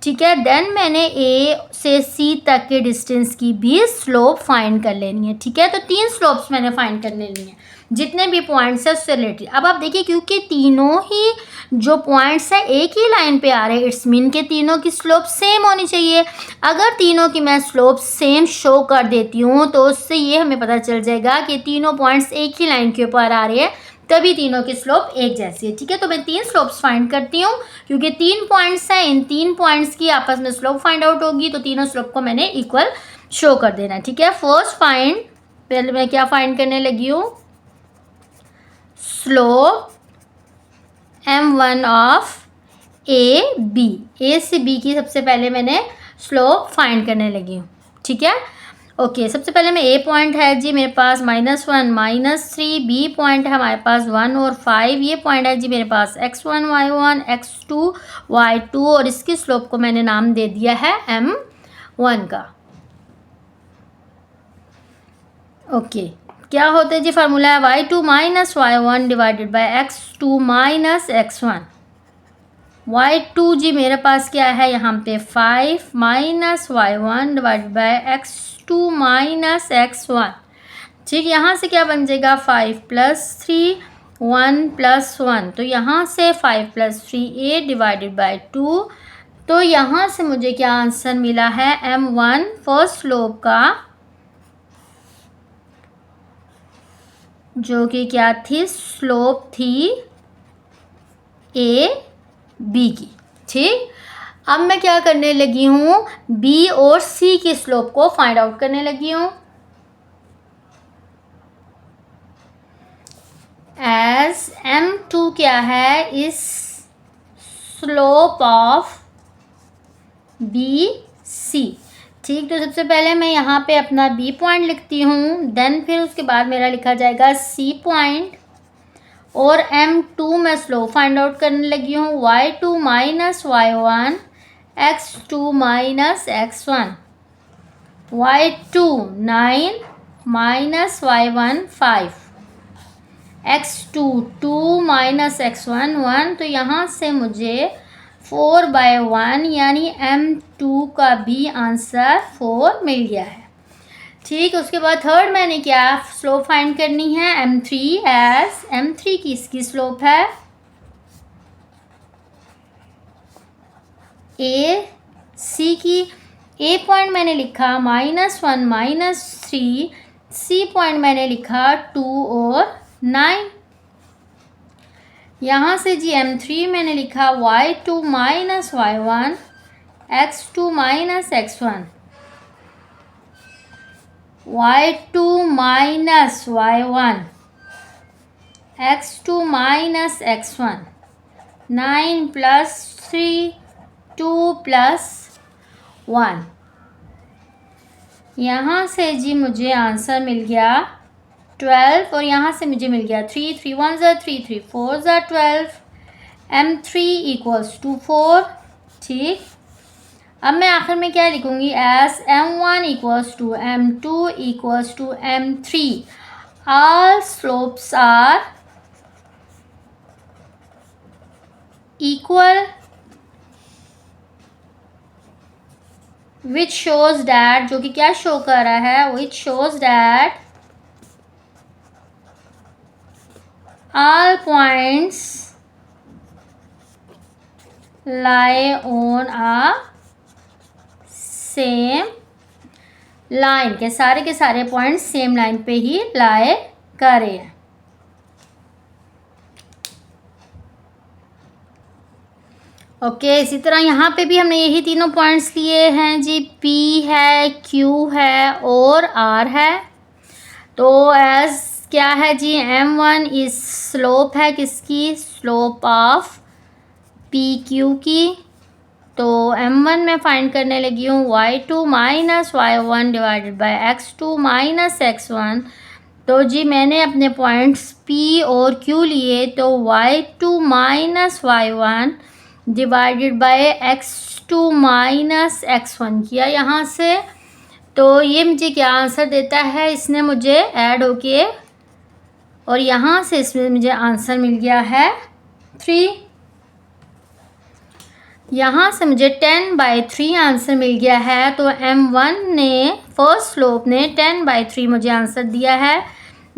ठीक है, देन मैंने ए से सी तक के डिस्टेंस की भी स्लोप फाइंड कर लेनी है। ठीक है, तो 3 स्लोप्स मैंने फाइंड कर लेनी है, जितने भी पॉइंट्स है उससे रिलेटेड। अब आप देखिए क्योंकि तीनों ही जो पॉइंट्स है एक ही लाइन पे आ रहे हैं, इट्स मीन के तीनों की स्लोप सेम होनी चाहिए। अगर तीनों की मैं स्लोप सेम शो कर देती हूँ तो उससे ये हमें पता चल जाएगा कि तीनों पॉइंट्स एक ही लाइन के ऊपर आ रहे हैं, तभी तीनों की स्लोप एक जैसी है। ठीक है, तो मैं 3 स्लोप्स फाइंड करती हूँ क्योंकि 3 पॉइंट्स हैं, इन 3 पॉइंट्स की आपस में स्लोप फाइंड आउट होगी, तो तीनों स्लोप को मैंने इक्वल शो कर देना है। ठीक है, फर्स्ट फाइंड, पहले मैं क्या फाइंड करने लगी हूँ, slope m1 of A B. A से बी की सबसे पहले मैंने स्लोप फाइंड करने लगी हूँ। ठीक है, ओके, सबसे पहले मैं ए पॉइंट है जी मेरे पास -1 -3, बी पॉइंट है हमारे पास 1 और 5, ये पॉइंट है जी मेरे पास x1 y1 x2 y2 और इसकी स्लोप को मैंने नाम दे दिया है m1 का। ओके, क्या होता है जी फार्मूला है y2 minus y1 divided by x2 minus x1। y2 जी मेरे पास क्या है यहाँ पे 5 minus y1 divided by x2 minus x1। ठीक, यहाँ से क्या बन जाएगा 5 प्लस 3 1 प्लस 1, तो यहाँ से 5 प्लस 3 8 डिवाइडेड बाय 2। तो यहाँ से मुझे क्या आंसर मिला है m1 फर्स्ट स्लोप का, जो कि क्या थी, स्लोप थी ए बी की। ठीक, अब मैं क्या करने लगी हूँ, बी और सी की स्लोप को फाइंड आउट करने लगी हूँ। एज m2 क्या है, इस स्लोप ऑफ बी सी। ठीक, तो सबसे पहले मैं यहाँ पे अपना बी पॉइंट लिखती हूँ, देन फिर उसके बाद मेरा लिखा जाएगा सी पॉइंट, और m2 मैं स्लोप फाइंड आउट करने लगी हूँ y2 minus y1 x2 minus x1। y2 9 minus y1 5, x2 2 minus x1 1, तो यहाँ से मुझे 4/1 यानी m2 का भी आंसर 4 मिल गया है। ठीक, उसके बाद थर्ड मैंने क्या स्लोप फाइंड करनी है m3, एज m3 की इसकी स्लोप है ए सी की। ए पॉइंट मैंने लिखा -1 -3, सी पॉइंट मैंने लिखा 2 और 9। यहाँ से जी m3 मैंने लिखा y2 minus y1 x2 minus x1, y2 minus y1 x2 minus x1, 9 plus 3 2 plus 1। यहाँ से जी मुझे आंसर मिल गया 12 और यहाँ से मुझे मिल गया 3 3 1 ज़ा 3 3 4 ज़ा 12, m3 इक्वल्स टू 4। ठीक, अब मैं आखिर में क्या लिखूँगी, as m1 equals to m2 equals to m3 all slopes are equal, which shows that, जो कि क्या शो कर रहा है, which shows that all points lie on a same line, के सारे पॉइंट्स सेम लाइन पे ही लाई कर रहे हैं। ओके, इसी तरह यहाँ पे भी हमने यही तीनों पॉइंट्स लिए हैं जी, P है, Q है और R है। तो एज क्या है जी, m1 इस स्लोप है किसकी, स्लोप ऑफ PQ की। तो m1 में फाइंड करने लगी हूँ y2 minus y1 divided by x2 minus x1। तो जी मैंने अपने पॉइंट्स P और Q लिए, तो y2 minus y1 divided by x2 minus x1 किया यहाँ से। तो ये मुझे क्या आंसर देता है, इसने मुझे ऐड होके और यहाँ से इसमें मुझे आंसर मिल गया है 3। यहाँ से मुझे 10/3 आंसर मिल गया है। तो m1 ने फर्स्ट स्लोप ने 10/3 मुझे आंसर दिया है।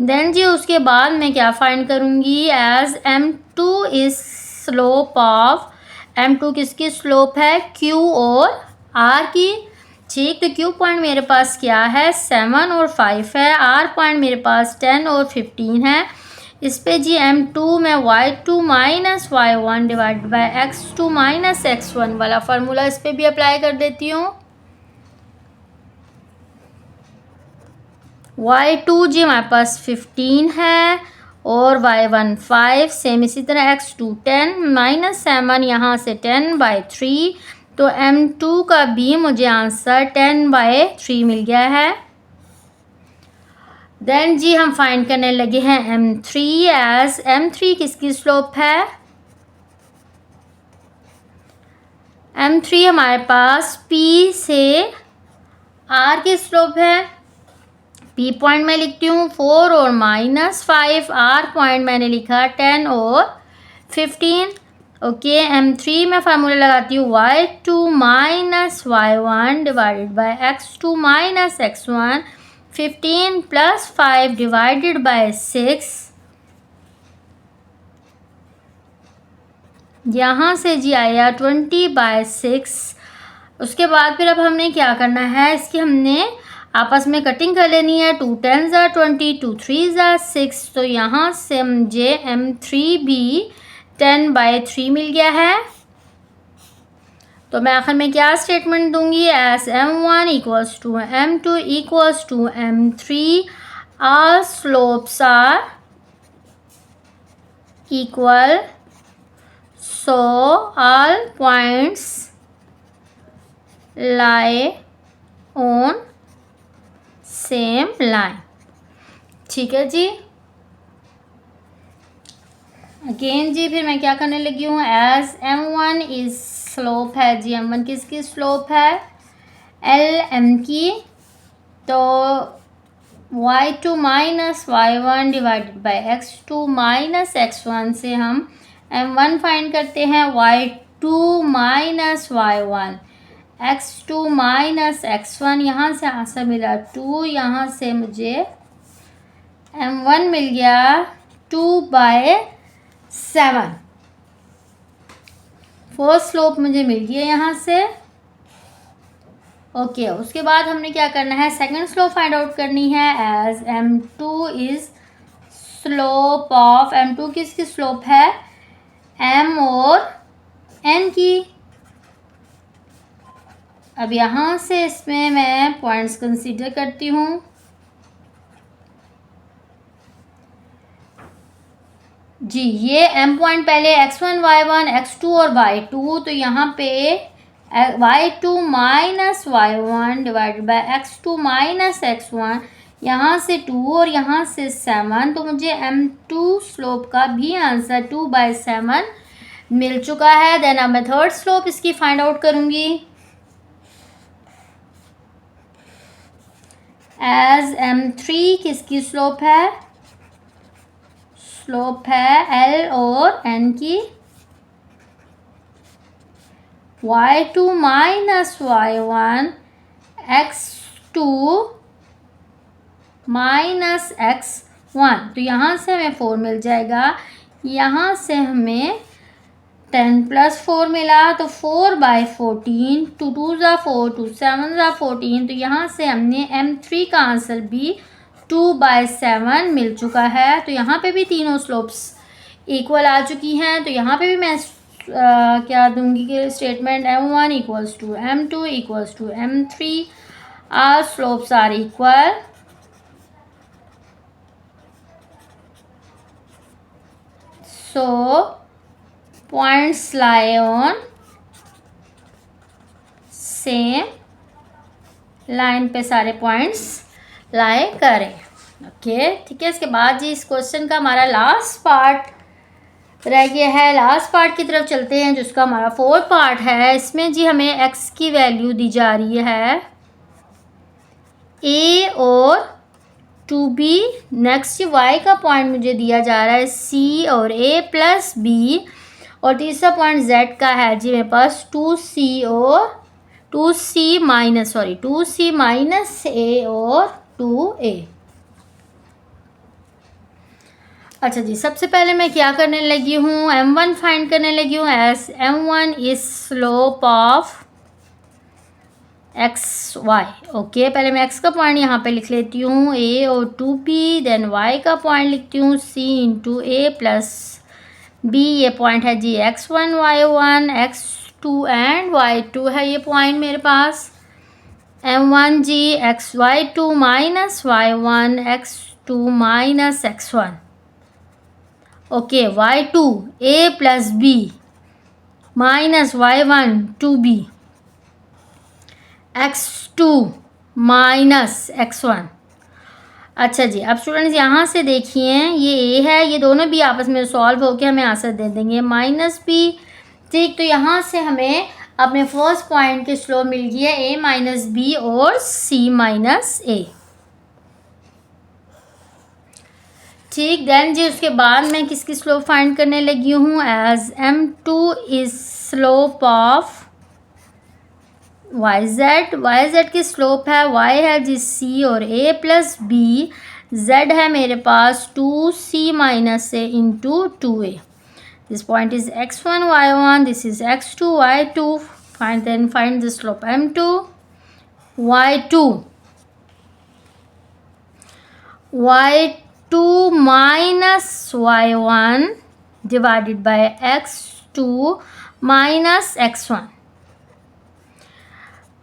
देन जी उसके बाद मैं क्या फाइंड करूँगी, as m2 is slope of, m2 किसकी स्लोप है, Q और R की। ठीक, तो Q पॉइंट मेरे पास क्या है, 7 और 5 है, R पॉइंट मेरे पास 10 और 15 है। इस पे जी m2 में y2 minus y1 divide by x2 minus x1 वाला फार्मूला इस पे भी अप्लाई कर देती हूँ। y2 जी हमारे पास 15 है और y1 5, सेम इसी तरह x2 10 माइनस 7, यहाँ से 10/3। तो m2 का भी मुझे आंसर 10/3 मिल गया है। देन जी हम फाइंड करने लगे हैं M3 एज M3 किसकी स्लोप है? M3 हमारे पास P से R की स्लोप है। P पॉइंट में लिखती हूँ 4 और -5, R पॉइंट मैंने लिखा 10 और 15। ओके, M3 में फार्मूला लगाती हूँ y2 minus y1 divided by x2 minus x1, 15 plus 5 divided by 6। यहाँ से जी आया 20/6। उसके बाद फिर अब हमने क्या करना है, इसकी हमने आपस में कटिंग कर लेनी है। 2 10s are 20, 2 3s are 6। तो यहाँ से मुझे M3 भी 10/3 मिल गया है। तो मैं आखिर में क्या स्टेटमेंट दूंगी, as M1 equals to M2 equals to M3 all slopes are equal, so all points lie on same line. ठीक है जी। अगेन जी फिर मैं क्या करने लगी हूँ, एज M1 इज स्लोप है जी, M1 किसकी स्लोप है? LM की। तो y2 minus y1 divided by x2 minus x1 से हम M1 फाइंड करते हैं। y2 minus y1, x2 minus x1, यहाँ से आंसर मिला 2, यहाँ से मुझे M1 मिल गया 2/7। फर्स्ट स्लोप मुझे मिल गया यहाँ से। ओके, उसके बाद हमने क्या करना है, सेकंड स्लोप फाइंड आउट करनी है। As M2 is slope of, M2 किसकी स्लोप है? M और N की। अब यहाँ से इसमें मैं पॉइंट्स कंसीडर करती हूँ। जी ये M पॉइंट पहले x1 y1 x2 और y2, तो यहाँ पे y2 minus y1 divided by x2 minus x1, यहाँ से 2 और यहाँ से 7। तो मुझे M2 स्लोप का भी आंसर 2/7 मिल चुका है। देन अब मैं थर्ड स्लोप इसकी फाइंड आउट करूँगी। एज M3 किसकी स्लोप है? स्लोप है L और N की। y2 minus y1 x2 minus x1, तो यहाँ से हमें 4 मिल जाएगा। यहाँ से हमें 10 प्लस 4 मिला, तो 4/14, 2 2s are 4, 2 7s are 14। तो यहाँ से हमने M3 का आंसर भी 2/7 मिल चुका है। तो यहाँ पे भी तीनों स्लोप्स इक्वल आ चुकी हैं। तो यहाँ पे भी मैं क्या दूंगी कि statement M1 equals to M2 equals to M3 are slopes are equal. So points lie on same line पे सारे पॉइंट्स लाई करें। ओके, ठीक है। इसके बाद जी इस क्वेश्चन का हमारा लास्ट पार्ट रह गया है। लास्ट पार्ट की तरफ चलते हैं, जिसका हमारा फोर्थ पार्ट है। इसमें जी हमें x की वैल्यू दी जा रही है a और 2b। नेक्स्ट y का पॉइंट मुझे दिया जा रहा है c और a प्लस b। और तीसरा पॉइंट z का है जी मेरे पास 2c और 2c माइनस a और 2a। अच्छा जी, सबसे पहले मैं क्या करने लगी हूँ, M1 फाइंड करने लगी हूँ। As M1 is slope of x y. Okay, पहले मैं x का पॉइंट यहाँ पे लिख लेती हूँ a और 2b। देन y का पॉइंट लिखती हूँ c into a plus b। ये पॉइंट है जी x1 y1 x2 and y2 है ये पॉइंट मेरे पास। M1 जी xy2 minus y1 x2 minus x1। Okay, y2 a plus b minus y1 2b x2 minus x1। अच्छा जी, अब स्टूडेंट्स यहाँ से देखिए, ये ए है, ये दोनों भी आपस में सॉल्व होकर हमें आंसर दे देंगे -b। ठीक, तो यहाँ से हमें अपने फर्स्ट पॉइंट की स्लोप मिल गई है a - b और c - a। ठीक, देन जी उसके बाद मैं किसकी स्लोप फाइंड करने लगी हूँ, as m2 is slope of yz की स्लोप है, y है जी c और a प्लस b, z है मेरे पास 2c - a into 2a। This point is x1 y1, this is x2 y2। Find the slope m2 y2 minus y1 divided by x2 minus x1।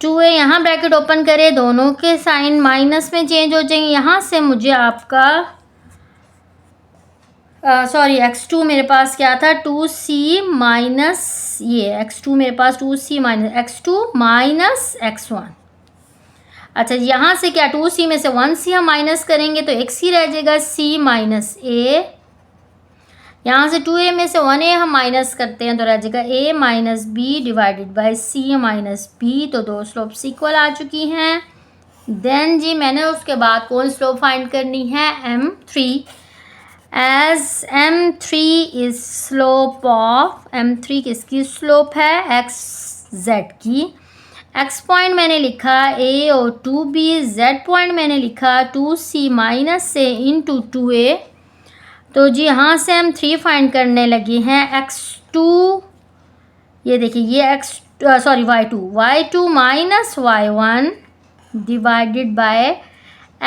2a यहाँ bracket open करें, दोनों के sign minus में change हो जाएंगे। यहाँ से मुझे आपका सॉरी x2 मेरे पास क्या था, 2c माइनस ये x2 मेरे पास 2c minus x2 minus x1। अच्छा, यहाँ से क्या 2c में से 1c हम माइनस करेंगे तो एक c रह जाएगा, c माइनस a। यहाँ से 2a में से 1a हम माइनस करते हैं तो रह जाएगा a minus b divided by c minus b. तो दो स्लोप्स इक्वल आ चुकी हैं। देन जी मैंने उसके बाद कौन स्लोप फाइंड करनी है, m3, as m3 is slope of, m3 किसकी स्लोप है, xz की। x पॉइंट मैंने लिखा a और 2b, z पॉइंट मैंने लिखा 2c minus a into 2a। तो जी यहाँ से हम 3 फाइंड करने लगे हैं, x2, ये देखिए ये y2 minus y1 divided by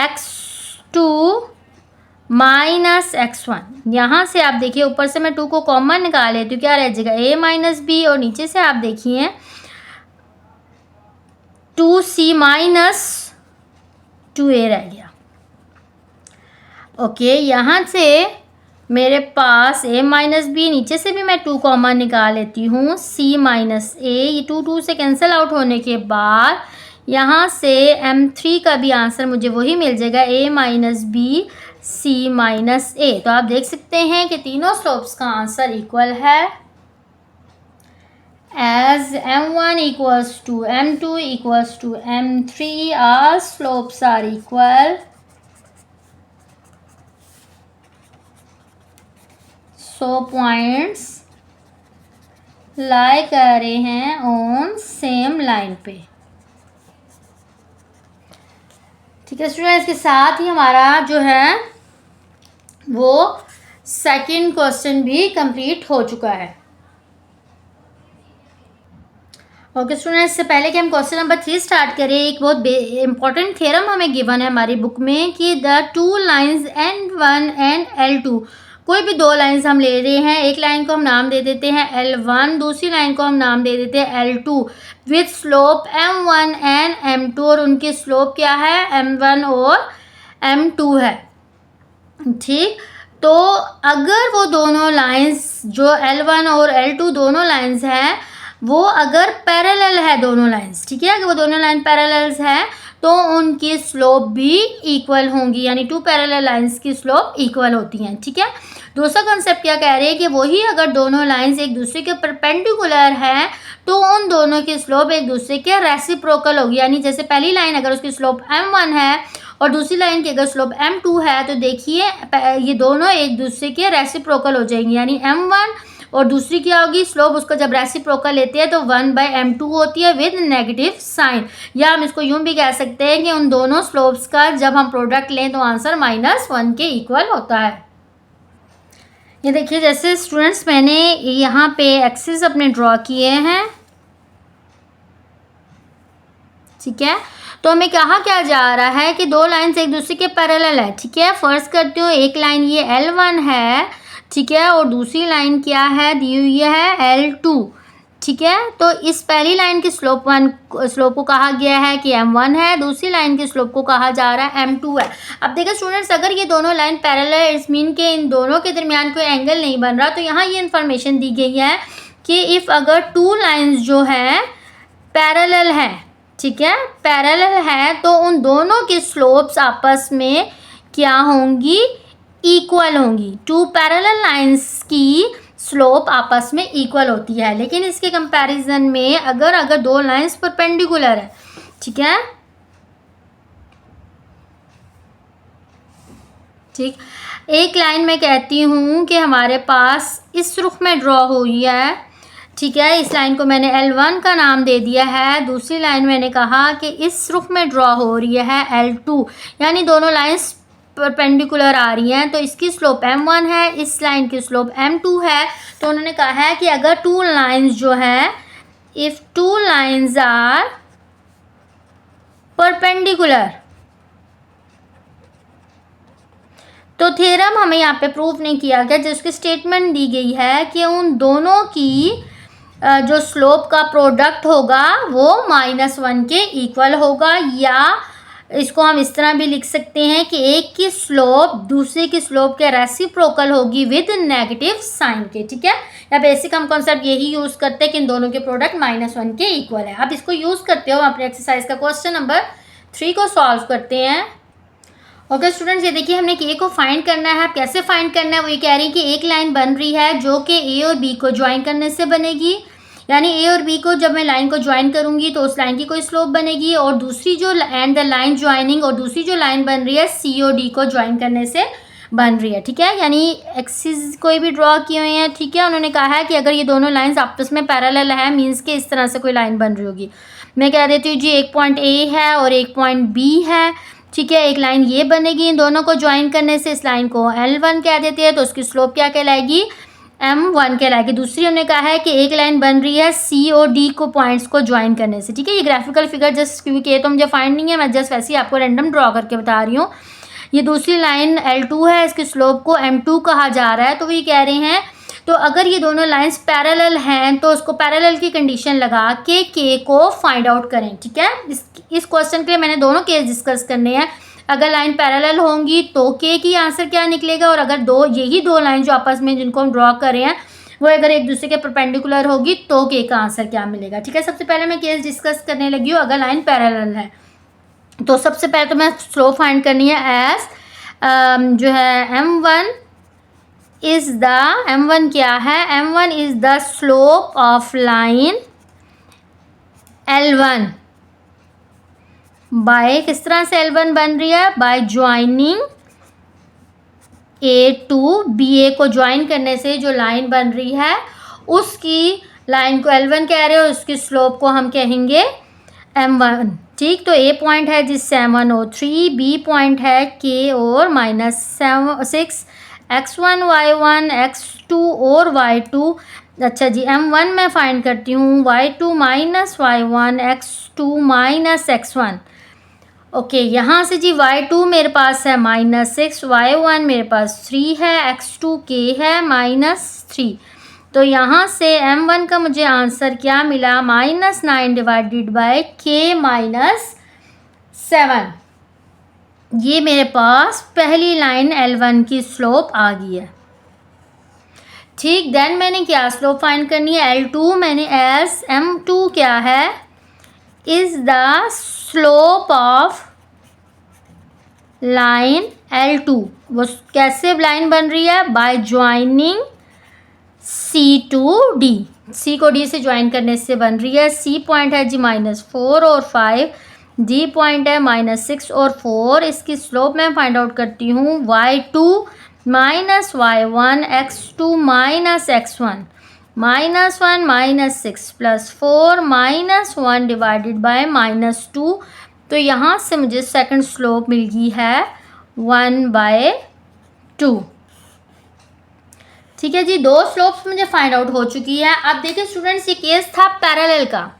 x2 minus x1। यहाँ से आप देखिए ऊपर से मैं 2 को कॉमन निकाल लेती हूँ, क्या रह जाएगा a माइनस बी, और नीचे से आप देखिए 2c माइनस 2a रह गया। ओके, यहाँ से मेरे पास a माइनस बी, नीचे से भी मैं 2 कॉमन निकाल लेती हूँ, c माइनस a, ये 2 से कैंसिल आउट होने के बाद यहाँ से m3 का भी आंसर मुझे वही मिल जाएगा, a minus b c minus a। तो आप देख सकते हैं कि तीनों स्लोप्स का आंसर इक्वल है, as m1 equals to m2 equals to m3, are slopes are equal. So points lie कर रहे हैं ऑन सेम लाइन पे। ठीक है स्टूडेंट्स, के साथ ही हमारा जो है वो सेकंड क्वेश्चन भी कंप्लीट हो चुका है। ओके स्टूडेंट्स, इससे पहले कि हम क्वेश्चन नंबर 3 स्टार्ट करें, एक बहुत इंपॉर्टेंट थ्योरम हमें गिवन है हमारी बुक में कि the 2 lines L1 and L2, कोई भी 2 लाइंस हम ले रहे हैं, एक लाइन को हम नाम दे देते हैं L1, दूसरी लाइन को हम नाम दे देते हैं L2, with slope M1 and M2, और उनकी स्लोप क्या है, M1 और M2 है। ठीक, तो अगर वो दोनों लाइंस जो L1 और L2 दोनों लाइंस हैं वो अगर पैरेलल है दोनों लाइंस, ठीक है, अगर वो दोनों लाइन पैरेलल्स है तो उनकी स्लोप भी इक्वल होंगी, यानी 2 पैरेलल लाइंस की स्लोप इक्वल होती हैं। ठीक है, दूसरा कंसेप्ट क्या कह रहे हैं कि वही अगर दोनों लाइंस एक दूसरे के परपेंडिकुलर हैं तो उन दोनों की स्लोप एक दूसरे के रेसिप्रोकल होगी, यानी जैसे पहली लाइन अगर उसकी स्लोप m1 है और दूसरी लाइन की अगर स्लोप m2 है तो देखिए ये दोनों एक दूसरे के रेसिप्रोकल हो जाएंगी, यानी m1 और दूसरी क्या होगी स्लोप, उसको जब रेसिप्रोकल लेते हैं तो 1/m2 होती है विद नेगेटिव साइन, या हम इसको यूं भी कह सकते हैं कि उन दोनों स्लोप्स का जब हम प्रोडक्ट लें तो आंसर -1 के इक्वल होता है। ये देखिए जैसे स्टूडेंट्स मैंने यहाँ पे एक्सिस अपने ड्रॉ किए हैं, ठीक है, तो हमें कहा क्या जा रहा है कि 2 लाइंस एक दूसरे के पैरेलल है। ठीक है, फर्स्ट करते हो, एक लाइन ये L1 है, ठीक है, और दूसरी लाइन क्या है दी हुई है L2। ठीक है, तो इस पहली लाइन की स्लोप को कहा गया है कि M1 है, दूसरी लाइन की स्लोप को कहा जा रहा है M2 है। अब देखिए स्टूडेंट्स, अगर ये दोनों लाइन पैरेलल है, इट्स मीन के इन दोनों के दरमियान कोई एंगल नहीं बन रहा, तो यहाँ ये इन्फॉर्मेशन दी गई है कि इफ़ अगर 2 लाइन्स जो है पैरेलल है, ठीक है, पैरेलल है, तो उन दोनों के स्लोप्स आपस में क्या होंगी, इक्वल होंगी। टू पैरेलल लाइंस की स्लोप आपस में इक्वल होती है, लेकिन इसके कंपैरिजन में अगर दो लाइंस परपेंडिकुलर है, ठीक है, ठीक, एक लाइन मैं कहती हूँ कि हमारे पास इस रुख में ड्रॉ हुई है, ठीक है, इस लाइन को मैंने L1 का नाम दे दिया है। दूसरी लाइन मैंने कहा कि इस रुख में ड्रॉ हो रही है L2, यानी दोनों लाइंस परपेंडिकुलर आ रही हैं, तो इसकी स्लोप M1 है, इस लाइन की स्लोप M2 है। तो उन्होंने कहा है कि अगर टू लाइंस जो है, if two lines are perpendicular, तो थ्योरम हमें यहाँ पे प्रूफ नहीं किया गया, जिसकी स्टेटमेंट दी गई है कि उन दोनों की जो स्लोप का प्रोडक्ट होगा वो -1 के इक्वल होगा, या इसको हम इस तरह भी लिख सकते हैं कि एक की स्लोप दूसरे की स्लोप के रेसिप्रोकल होगी विद नेगेटिव साइन के, ठीक है। या बेसिक हम कॉन्सेप्ट यही यूज़ करते हैं कि इन दोनों के प्रोडक्ट -1 के इक्वल है। अब इसको यूज़ करते हो अपने एक्सरसाइज का क्वेश्चन नंबर 3 को सॉल्व करते हैं। ओके स्टूडेंट्स, ये देखिए हमने के को फाइंड करना है। कैसे फाइंड करना है, वो ये कह रही है कि एक लाइन बन रही है जो कि ए और बी को ज्वाइन करने से बनेगी, यानी ए और बी को जब मैं लाइन को ज्वाइन करूंगी तो उस लाइन की कोई स्लोप बनेगी, और दूसरी जो एंड द लाइन ज्वाइनिंग, और दूसरी जो लाइन बन रही है सी और डी को ज्वाइन करने से बन रही है, ठीक है, यानी एक्सिस कोई भी ड्रॉ किए हुए हैं, ठीक है। उन्होंने कहा है कि अगर ये दोनों लाइंस आपस में पैरेलल है, मीन्स के इस तरह से कोई लाइन बन रही होगी। मैं कह देती हूँ जी एक पॉइंट ए है और एक पॉइंट बी है, ठीक है, एक लाइन ये बनेगी इन दोनों को ज्वाइन करने से, इस लाइन को L1 कह देते हैं, तो उसकी स्लोप क्या कहलाएगी, M1 कहलाएगी। दूसरी उन्होंने कहा है कि एक लाइन बन रही है C और D को पॉइंट्स को ज्वाइन करने से, ठीक है। ये ग्राफिकल फिगर जस्ट क्योंकि ये तो मुझे फाइंड नहीं है, मैं जस्ट वैसे ही आपको रैंडम ड्रॉ करके बता रही हूँ। ये दूसरी लाइन L2 है, इसकी स्लोप को M2 कहा जा रहा है। तो ये कह रहे हैं तो अगर ये दोनों लाइंस पैरेलल हैं तो उसको पैरेलल की कंडीशन लगा के को फाइंड आउट करें, ठीक है। इस क्वेश्चन के लिए मैंने दोनों केस डिस्कस करने हैं। अगर लाइन पैरेलल होंगी तो के की आंसर क्या निकलेगा, और अगर यही दो लाइन जो आपस में जिनको हम ड्रॉ कर रहे हैं वो अगर एक दूसरे के परपेंडिकुलर होगी तो के का आंसर क्या मिलेगा, ठीक है। सबसे पहले मैं केस डिस्कस करने लगी हूँ। अगर लाइन पैरेलल है तो सबसे पहले तो मैं स्लोप फाइंड करनी है एज जो है M1 इज़ द, M1 क्या है, M1 is the slope of line L1 by, किस तरह से L1 बन रही है, by joining A to BA को ज्वाइन करने से जो लाइन बन रही है उसकी लाइन को L1 कह रहे हो, उसकी स्लोप को हम कहेंगे M1, ठीक। तो A पॉइंट है जिससे M1 और 3, B पॉइंट है K और -6, X1 Y1 X2 और Y2। अच्छा जी, M1 मैं फाइंड करती हूँ Y2 minus Y1 X2 minus X1। Okay, यहाँ से जी Y2 मेरे पास है -6, Y1 मेरे पास 3 है, X2 K है -3। तो यहाँ से M1 का मुझे आंसर क्या मिला, -9 डिवाइडेड बाय K -7। ये मेरे पास पहली लाइन L1 की स्लोप आ गई है, ठीक। देन मैंने क्या स्लोप फाइंड करनी है, L2 मैंने एज M2 क्या है, is the slope of line L2। वो कैसे लाइन बन रही है, by joining C to D, C को D से ज्वाइन करने से बन रही है। C पॉइंट है जी -4 और 5, D पॉइंट है -6 और 4। इसकी स्लोप मैं फाइंड आउट करती हूँ Y2 minus Y1 X2 minus X1 -1 -6 + 4 -1 divided by -2। तो यहाँ से मुझे सेकंड स्लोप मिल गई है 1/2, ठीक है जी। दो स्लोप्स मुझे फाइंड आउट हो चुकी है। अब देखिए स्टूडेंट्स, ये केस था पैरेलल का।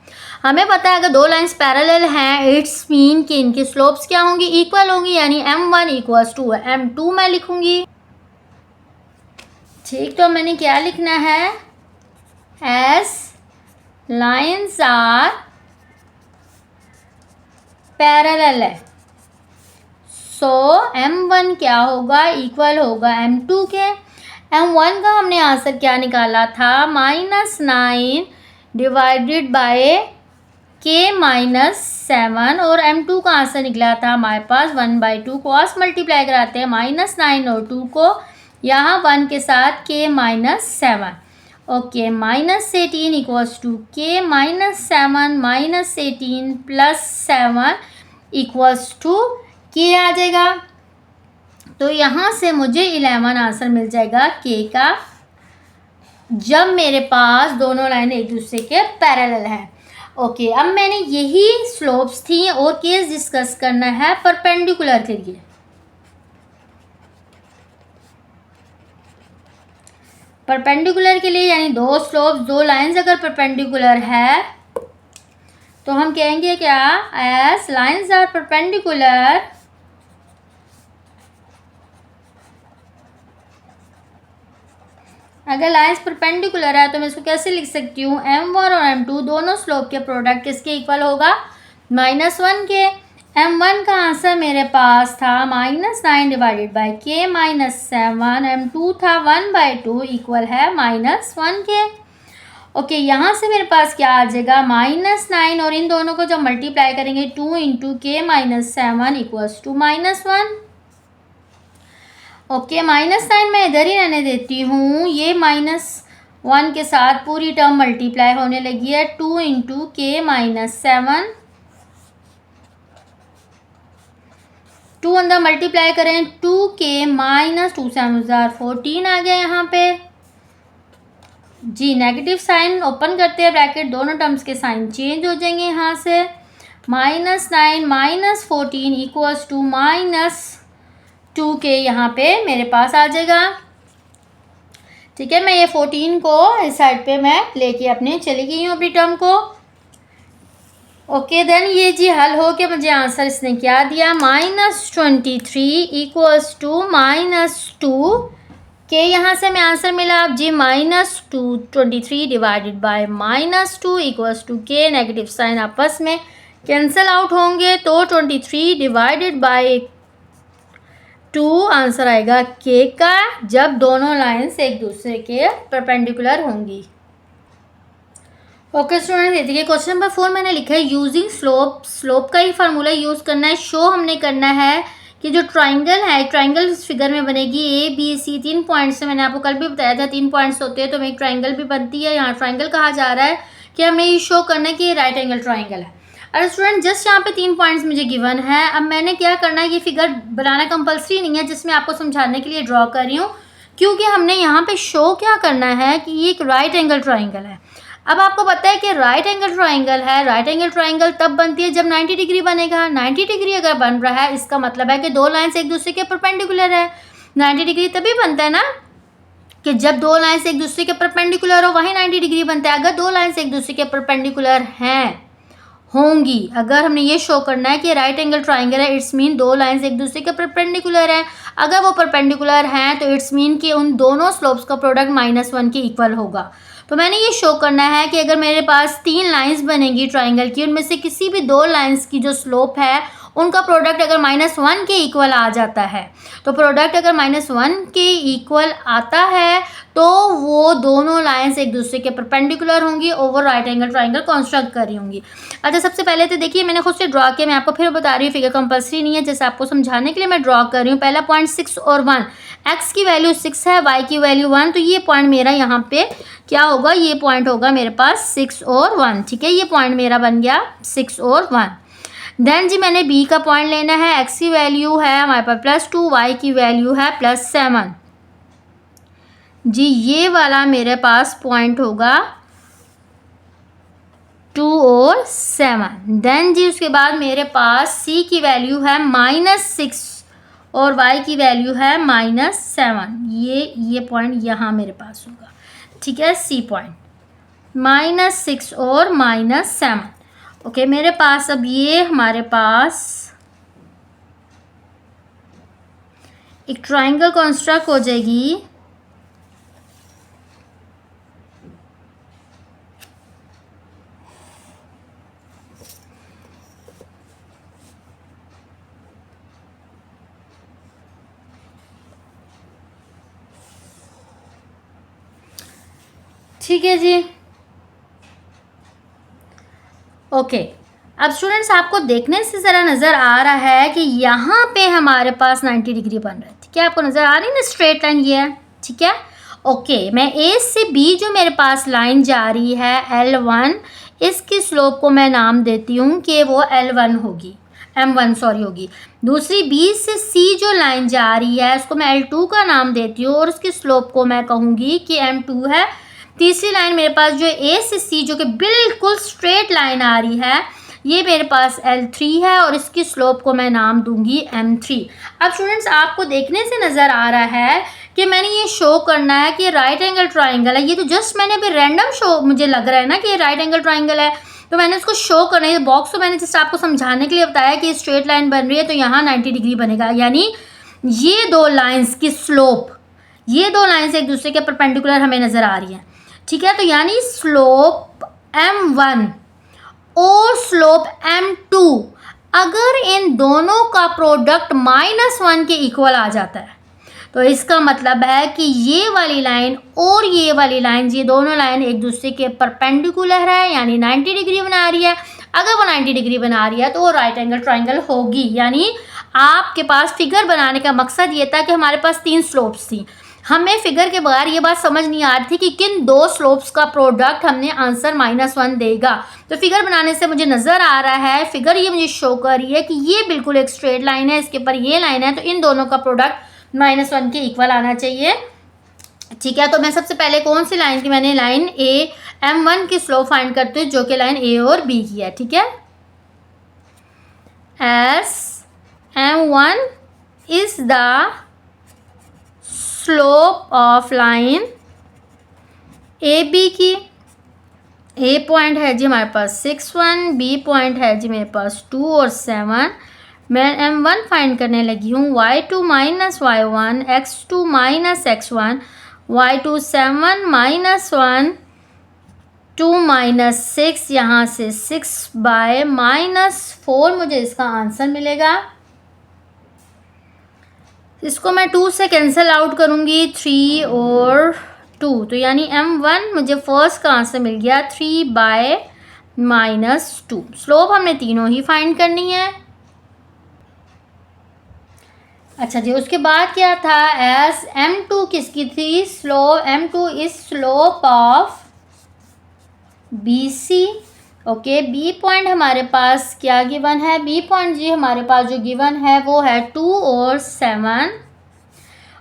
हमें पता है अगर दो लाइंस पैरेलल हैं इट्स मीन कि इनकी स्लोप्स क्या होंगी, इक्वल होंगी, यानी M1 = M2 मैं लिखूंगी, ठीक। तो मैंने क्या लिखना है, एज लाइंस आर पैरेलल है, सो M1 क्या होगा, इक्वल होगा M2 के। M1 का हमने आंसर क्या निकाला था, -9 डिवाइडेड बाय के माइनस 7 और m2 कहाँ से निकला था हमारे पास 1/2 क्रॉस मल्टीप्लाई कराते हैं -9 और 2 को, यहाँ 1 के साथ k minus 7। Okay, -18 equals to k minus 7 -18 plus 7 equals to k आ जाएगा। तो यहाँ से मुझे 11 आंसर मिल जाएगा k का, जब मेरे पास दोनों लाइन एक दूसरे के पैरेलल है। ओके, अब मैंने यही स्लोप्स थी और केस डिस्कस करना है परपेंडिकुलर के लिए। परपेंडिकुलर के लिए यानी दो स्लोप्स, दो लाइंस अगर परपेंडिकुलर है तो हम कहेंगे क्या, एज लाइंस आर परपेंडिकुलर अगर लाइंस परपेंडिकुलर है तो मैं इसको कैसे लिख सकती हूँ, m1 और m2 दोनों स्लोप के प्रोडक्ट किसके इक्वल होगा, -1 के। m1 का आंसर मेरे पास था -9 divided by k minus 7, m2 था 1/2 इक्वल है -1 के। ओके, यहाँ से मेरे पास क्या आ जाएगा, -9 और इन दोनों को जब मल्टीप्लाई करेंगे 2 into k minus 7 equals to -1। Okay, -9 मैं इधर ही रहने देती हूँ, ये -1 के साथ पूरी टर्म मल्टीप्लाई होने लगी है, 2 इंटू k माइनस 7, 2 अंदर मल्टीप्लाई करें 2k माइनस 2 7 14 आ गया यहाँ पे जी। नेगेटिव साइन ओपन करते हैं ब्रैकेट, दोनों टर्म्स के साइन चेंज हो जाएंगे यहाँ से, -9 -14 इक्वल्स टू -2k यहाँ पे मेरे पास आ जाएगा। ठीक है, मैं ये 14 को इस साइड पे मैं लेके अपने चली गई हूँ अपनी टर्म को। ओके, देन ये जी हल हो के मुझे आंसर इसने क्या दिया, -23 इक्वल्स टू -2 के, यहाँ से मैं आंसर मिला अब जी -23 डिवाइडेड बाय -2 इक्वल्स टू के। नेगेटिव साइन आपस में कैंसिल आउट होंगे तो 23 डिवाइडेड बाय 2 आंसर आएगा के का, जब दोनों लाइंस एक दूसरे के परपेंडिकुलर होंगी। ओके स्टूडेंट, देखिए क्वेश्चन नंबर 4 मैंने लिखा है यूजिंग स्लोप। स्लोप का ही फार्मूला यूज़ करना है। शो हमने करना है कि जो ट्राइंगल है, ट्राइंगल इस फिगर में बनेगी ABC 3 पॉइंट्स से, मैंने आपको कल भी बताया था 3 पॉइंट्स होते हैं तो एक ट्राइंगल भी बनती है। यहाँ ट्राइंगल कहा जा रहा है कि हमें ये शो करना है कि ये राइट एंगल ट्राइंगल है। अरे स्टूडेंट, जस्ट यहाँ पे 3 पॉइंट्स मुझे गिवन है। अब मैंने क्या करना है, ये फिगर बनाना कंपल्सरी नहीं है, जिसमें आपको समझाने के लिए ड्रॉ कर रही हूँ, क्योंकि हमने यहाँ पे शो क्या करना है कि ये एक राइट एंगल ट्राइंगल है। अब आपको पता है कि राइट एंगल ट्राइंगल है, राइट एंगल ट्राइंगल तब बनती है जब 90 डिग्री बनेगा। 90 डिग्री अगर बन रहा है इसका मतलब है कि दो लाइंस एक दूसरे के परपेंडिकुलर है। 90 डिग्री तभी बनता है ना कि जब दो लाइंस एक दूसरे के परपेंडिकुलर हो, वही 90 डिग्री बनता है। अगर दो लाइंस एक दूसरे के परपेंडिकुलर हैं होंगी, अगर हमने ये शो करना है कि राइट एंगल ट्राइंगल है, इट्स मीन दो लाइंस एक दूसरे के परपेंडिकुलर हैं। अगर वो परपेंडिकुलर हैं तो इट्स मीन कि उन दोनों स्लोप्स का प्रोडक्ट -1 के इक्वल होगा। तो मैंने ये शो करना है कि अगर मेरे पास 3 लाइंस बनेंगी ट्राइंगल की, उनमें से किसी भी 2 लाइंस की जो स्लोप है उनका प्रोडक्ट अगर -1 के इक्वल आ जाता है, तो प्रोडक्ट अगर -1 के इक्वल आता है तो वो दोनों लाइंस एक दूसरे के परपेंडिकुलर होंगी और वो राइट एंगल ट्राइंगल कंस्ट्रक्ट कर रही होंगी। अच्छा, सबसे पहले तो देखिए मैंने खुद से ड्रॉ किया, मैं आपको फिर बता रही हूँ, फिगर कंपल्सरी नहीं है, जैसे आपको समझाने के लिए मैं ड्रॉ कर रही हूँ। पहला पॉइंट 6 और 1, एक्स की वैल्यू 6 है, वाई की वैल्यू 1, तो ये पॉइंट मेरा यहाँ पे क्या होगा, ये पॉइंट होगा मेरे पास 6 और 1। ठीक है, ये पॉइंट मेरा बन गया 6 और 1। देन जी मैंने बी का पॉइंट लेना है, एक्स की वैल्यू है हमारे पास +2, वाई की वैल्यू है +7 जी। ये वाला मेरे पास पॉइंट होगा 2 और 7। देन जी उसके बाद मेरे पास सी की वैल्यू है -6 और वाई की वैल्यू है -7। ये पॉइंट यहाँ मेरे पास होगा। ठीक है, सी पॉइंट -6 और -7। ओके, मेरे पास अब ये हमारे पास एक ट्राइंगल कंस्ट्रक्ट हो जाएगी। ठीक है जी। ओके, अब स्टूडेंट्स आपको देखने से ज़रा नज़र आ रहा है कि यहाँ पे हमारे पास 90 डिग्री बन रहा है। ठीक है, आपको नज़र आ रही है ना, स्ट्रेट लाइन ये है। ठीक है, ओके, मैं ए से बी जो मेरे पास लाइन जा रही है L1, इसकी स्लोप को मैं नाम देती हूँ कि वो L1 होगी, M1 सॉरी होगी। दूसरी बी से सी जो लाइन जा रही है उसको मैं L2 का नाम देती हूँ और उसकी स्लोप को मैं कहूँगी कि M2 है। तीसरी लाइन मेरे पास जो ए से सी जो कि बिल्कुल स्ट्रेट लाइन आ रही है, ये मेरे पास L3 है और इसकी स्लोप को मैं नाम दूंगी M3। अब स्टूडेंट्स आपको देखने से नज़र आ रहा है कि मैंने ये शो करना है कि राइट एंगल ट्राइंगल है। ये तो जस्ट मैंने अभी रैंडम शो, मुझे लग रहा है ना कि ये राइट एंगल ट्राइंगल है, तो मैंने उसको शो करना है। बॉक्स तो मैंने जस्ट आपको समझाने के लिए बताया कि स्ट्रेट लाइन बन रही है तो यहाँ 90 डिग्री बनेगा, यानी ये दो लाइन्स की स्लोप, ये दो लाइन्स एक दूसरे के परपेंडिकुलर हमें नज़र आ रही हैं। ठीक है, तो यानी स्लोप M1 और स्लोप M2 अगर इन दोनों का प्रोडक्ट -1 के इक्वल आ जाता है तो इसका मतलब है कि ये वाली लाइन और ये वाली लाइन, ये दोनों लाइन एक दूसरे के परपेंडिकुलर है, यानी 90 डिग्री बना रही है। अगर वो 90 डिग्री बना रही है तो वो राइट एंगल ट्राइंगल होगी। यानी आपके पास फिगर बनाने का मकसद ये था कि हमारे पास 3 स्लोप्स थी, हमें फिगर के बगैर ये बात समझ नहीं आ रही थी कि किन दो स्लोप्स का प्रोडक्ट हमने आंसर -1 देगा। तो फिगर बनाने से मुझे नज़र आ रहा है, फिगर ये मुझे शो कर रही है कि ये बिल्कुल एक स्ट्रेट लाइन है, इसके ऊपर ये लाइन है, तो इन दोनों का प्रोडक्ट -1 के इक्वल आना चाहिए। ठीक है, तो मैं सबसे पहले कौन सी लाइन की, मैंने लाइन ए M1 की स्लोप फाइंड करती हूँ जो कि लाइन ए और बी की है। ठीक है, as M1 is the slope of line A B की। ए पॉइंट है जी हमारे पास 6, 1, बी पॉइंट है जी मेरे पास 2 और 7। मैं M1 फाइंड करने लगी हूँ, y2 - y1, x2 - x1, y2 7 - 1, 2 - 6, यहाँ से 6/-4 मुझे इसका आंसर मिलेगा। इसको मैं 2 से कैंसिल आउट करूँगी, 3 और 2, तो यानी M1 मुझे फर्स्ट का आंसर मिल गया 3/-2। स्लोप हमने तीनों ही फाइंड करनी है। अच्छा जी, उसके बाद क्या था, एस M2 किसकी थी, slope M2 is slope of BC। Okay, B point हमारे पास क्या गिवन है, बी पॉइंट जी हमारे पास जो गिवन है वो है 2 और 7,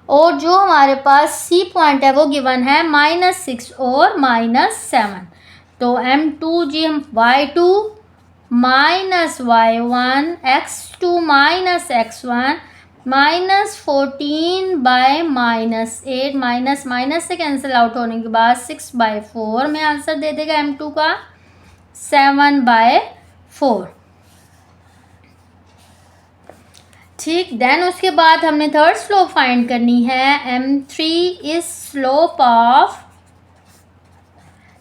और जो हमारे पास सी पॉइंट है वो गिवन है -6 और -7। तो M2 जी हम y2 - y1, x2 - x1, -14/-8, minus से कैंसिल आउट होने के बाद 6/4 में आंसर दे देगा M2 का 7/4। ठीक, देन उसके बाद हमने थर्ड स्लोप फाइंड करनी है, M3 इज स्लोप ऑफ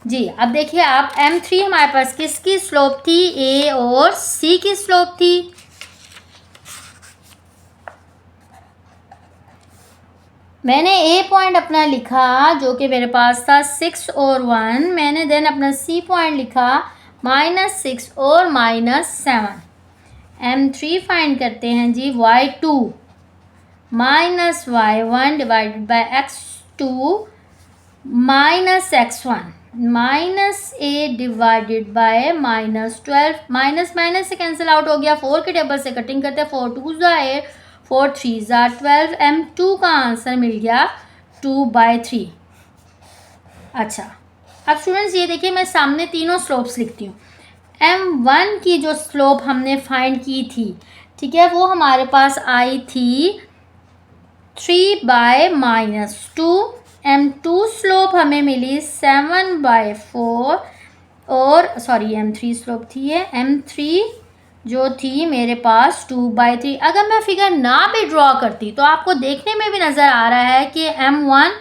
जी। अब देखिए आप, M3 हमारे पास किसकी स्लोप थी, ए और सी की स्लोप थी। मैंने ए पॉइंट अपना लिखा जो कि मेरे पास था 6 और 1, मैंने देन अपना सी पॉइंट लिखा -6 और -7। M3 फाइंड करते हैं जी, y2 - y1 divided by x2 - x1, -8 divided by -12, minus से कैंसिल आउट हो गया, 4 के टेबल से कटिंग करते हैं, 4 2 8, 4 3 12, M2 का आंसर मिल गया 2/3। अच्छा, अब स्टूडेंट्स ये देखिए, मैं सामने तीनों स्लोप्स लिखती हूँ। M1 की जो स्लोप हमने फाइंड की थी, ठीक है, वो हमारे पास आई थी 3/-2। M2 स्लोप हमें मिली 7/4, और सॉरी M3 स्लोप थी ये, M3 जो थी मेरे पास 2/3। अगर मैं फिगर ना भी ड्रॉ करती तो आपको देखने में भी नज़र आ रहा है कि M1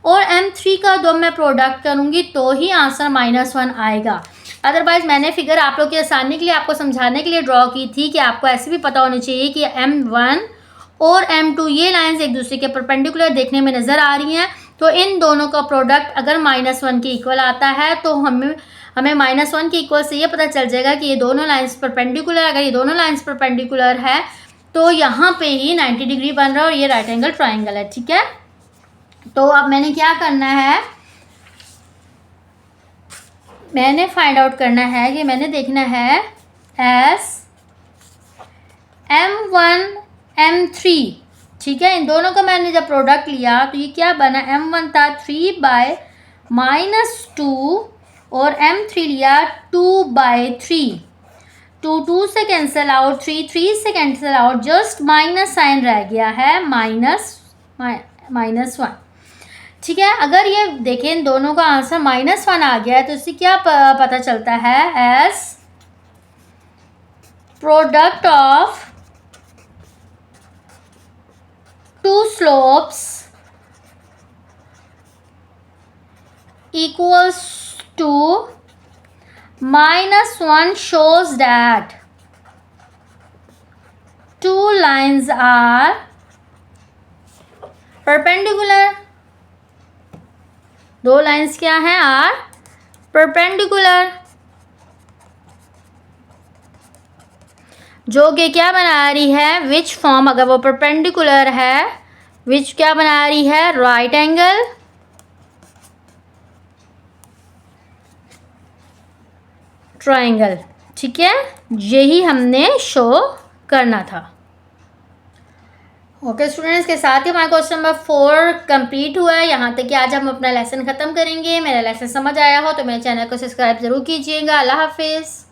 और M3 का जब मैं प्रोडक्ट करूँगी तो ही आंसर -1 आएगा। अदरवाइज़ मैंने फिगर आप लोग की आसानी के लिए, आपको समझाने के लिए ड्रॉ की थी कि आपको ऐसे भी पता होनी चाहिए कि M1 और M2 ये लाइंस एक दूसरे के परपेंडिकुलर देखने में नज़र आ रही हैं, तो इन दोनों का प्रोडक्ट अगर -1 के इक्वल आता है तो हमें हमें -1 के इक्वल से ये पता चल जाएगा कि ये दोनों लाइंस परपेंडिकुलर, अगर ये दोनों लाइंस परपेंडिकुलर है तो यहाँ पे ही 90 डिग्री बन रहा है और ये राइट एंगल ट्राइंगल है, ठीक है। तो अब मैंने क्या करना है, मैंने फाइंड आउट करना है कि मैंने देखना है एस M1 M3, ठीक है। इन दोनों का मैंने जब प्रोडक्ट लिया तो ये क्या बना, M1 था 3/-2 और M3 लिया 2/3। 2 2 से कैंसिल आउट, 3 3 से cancel out, just minus sign रह गया है, -1, ठीक है। अगर ये देखें इन दोनों का आंसर -1 आ गया है तो इससे क्या पता चलता है, as product of two slopes equals to -1 shows that two lines are perpendicular। दो लाइंस क्या हैं, आर परपेंडिकुलर, जो कि क्या बना रही है, विच फॉर्म, अगर वो परपेंडिकुलर है, विच क्या बना रही है, राइट एंगल ट्राइंगल, ठीक है। यही हमने शो करना था। ओके स्टूडेंट्स, के साथ ही हमारा क्वेश्चन नंबर 4 कंप्लीट हुआ है। यहाँ तक कि आज हम अपना लेसन ख़त्म करेंगे। मेरा लेसन समझ आया हो तो मेरे चैनल को सब्सक्राइब ज़रूर कीजिएगा। अल्लाह हाफिज़।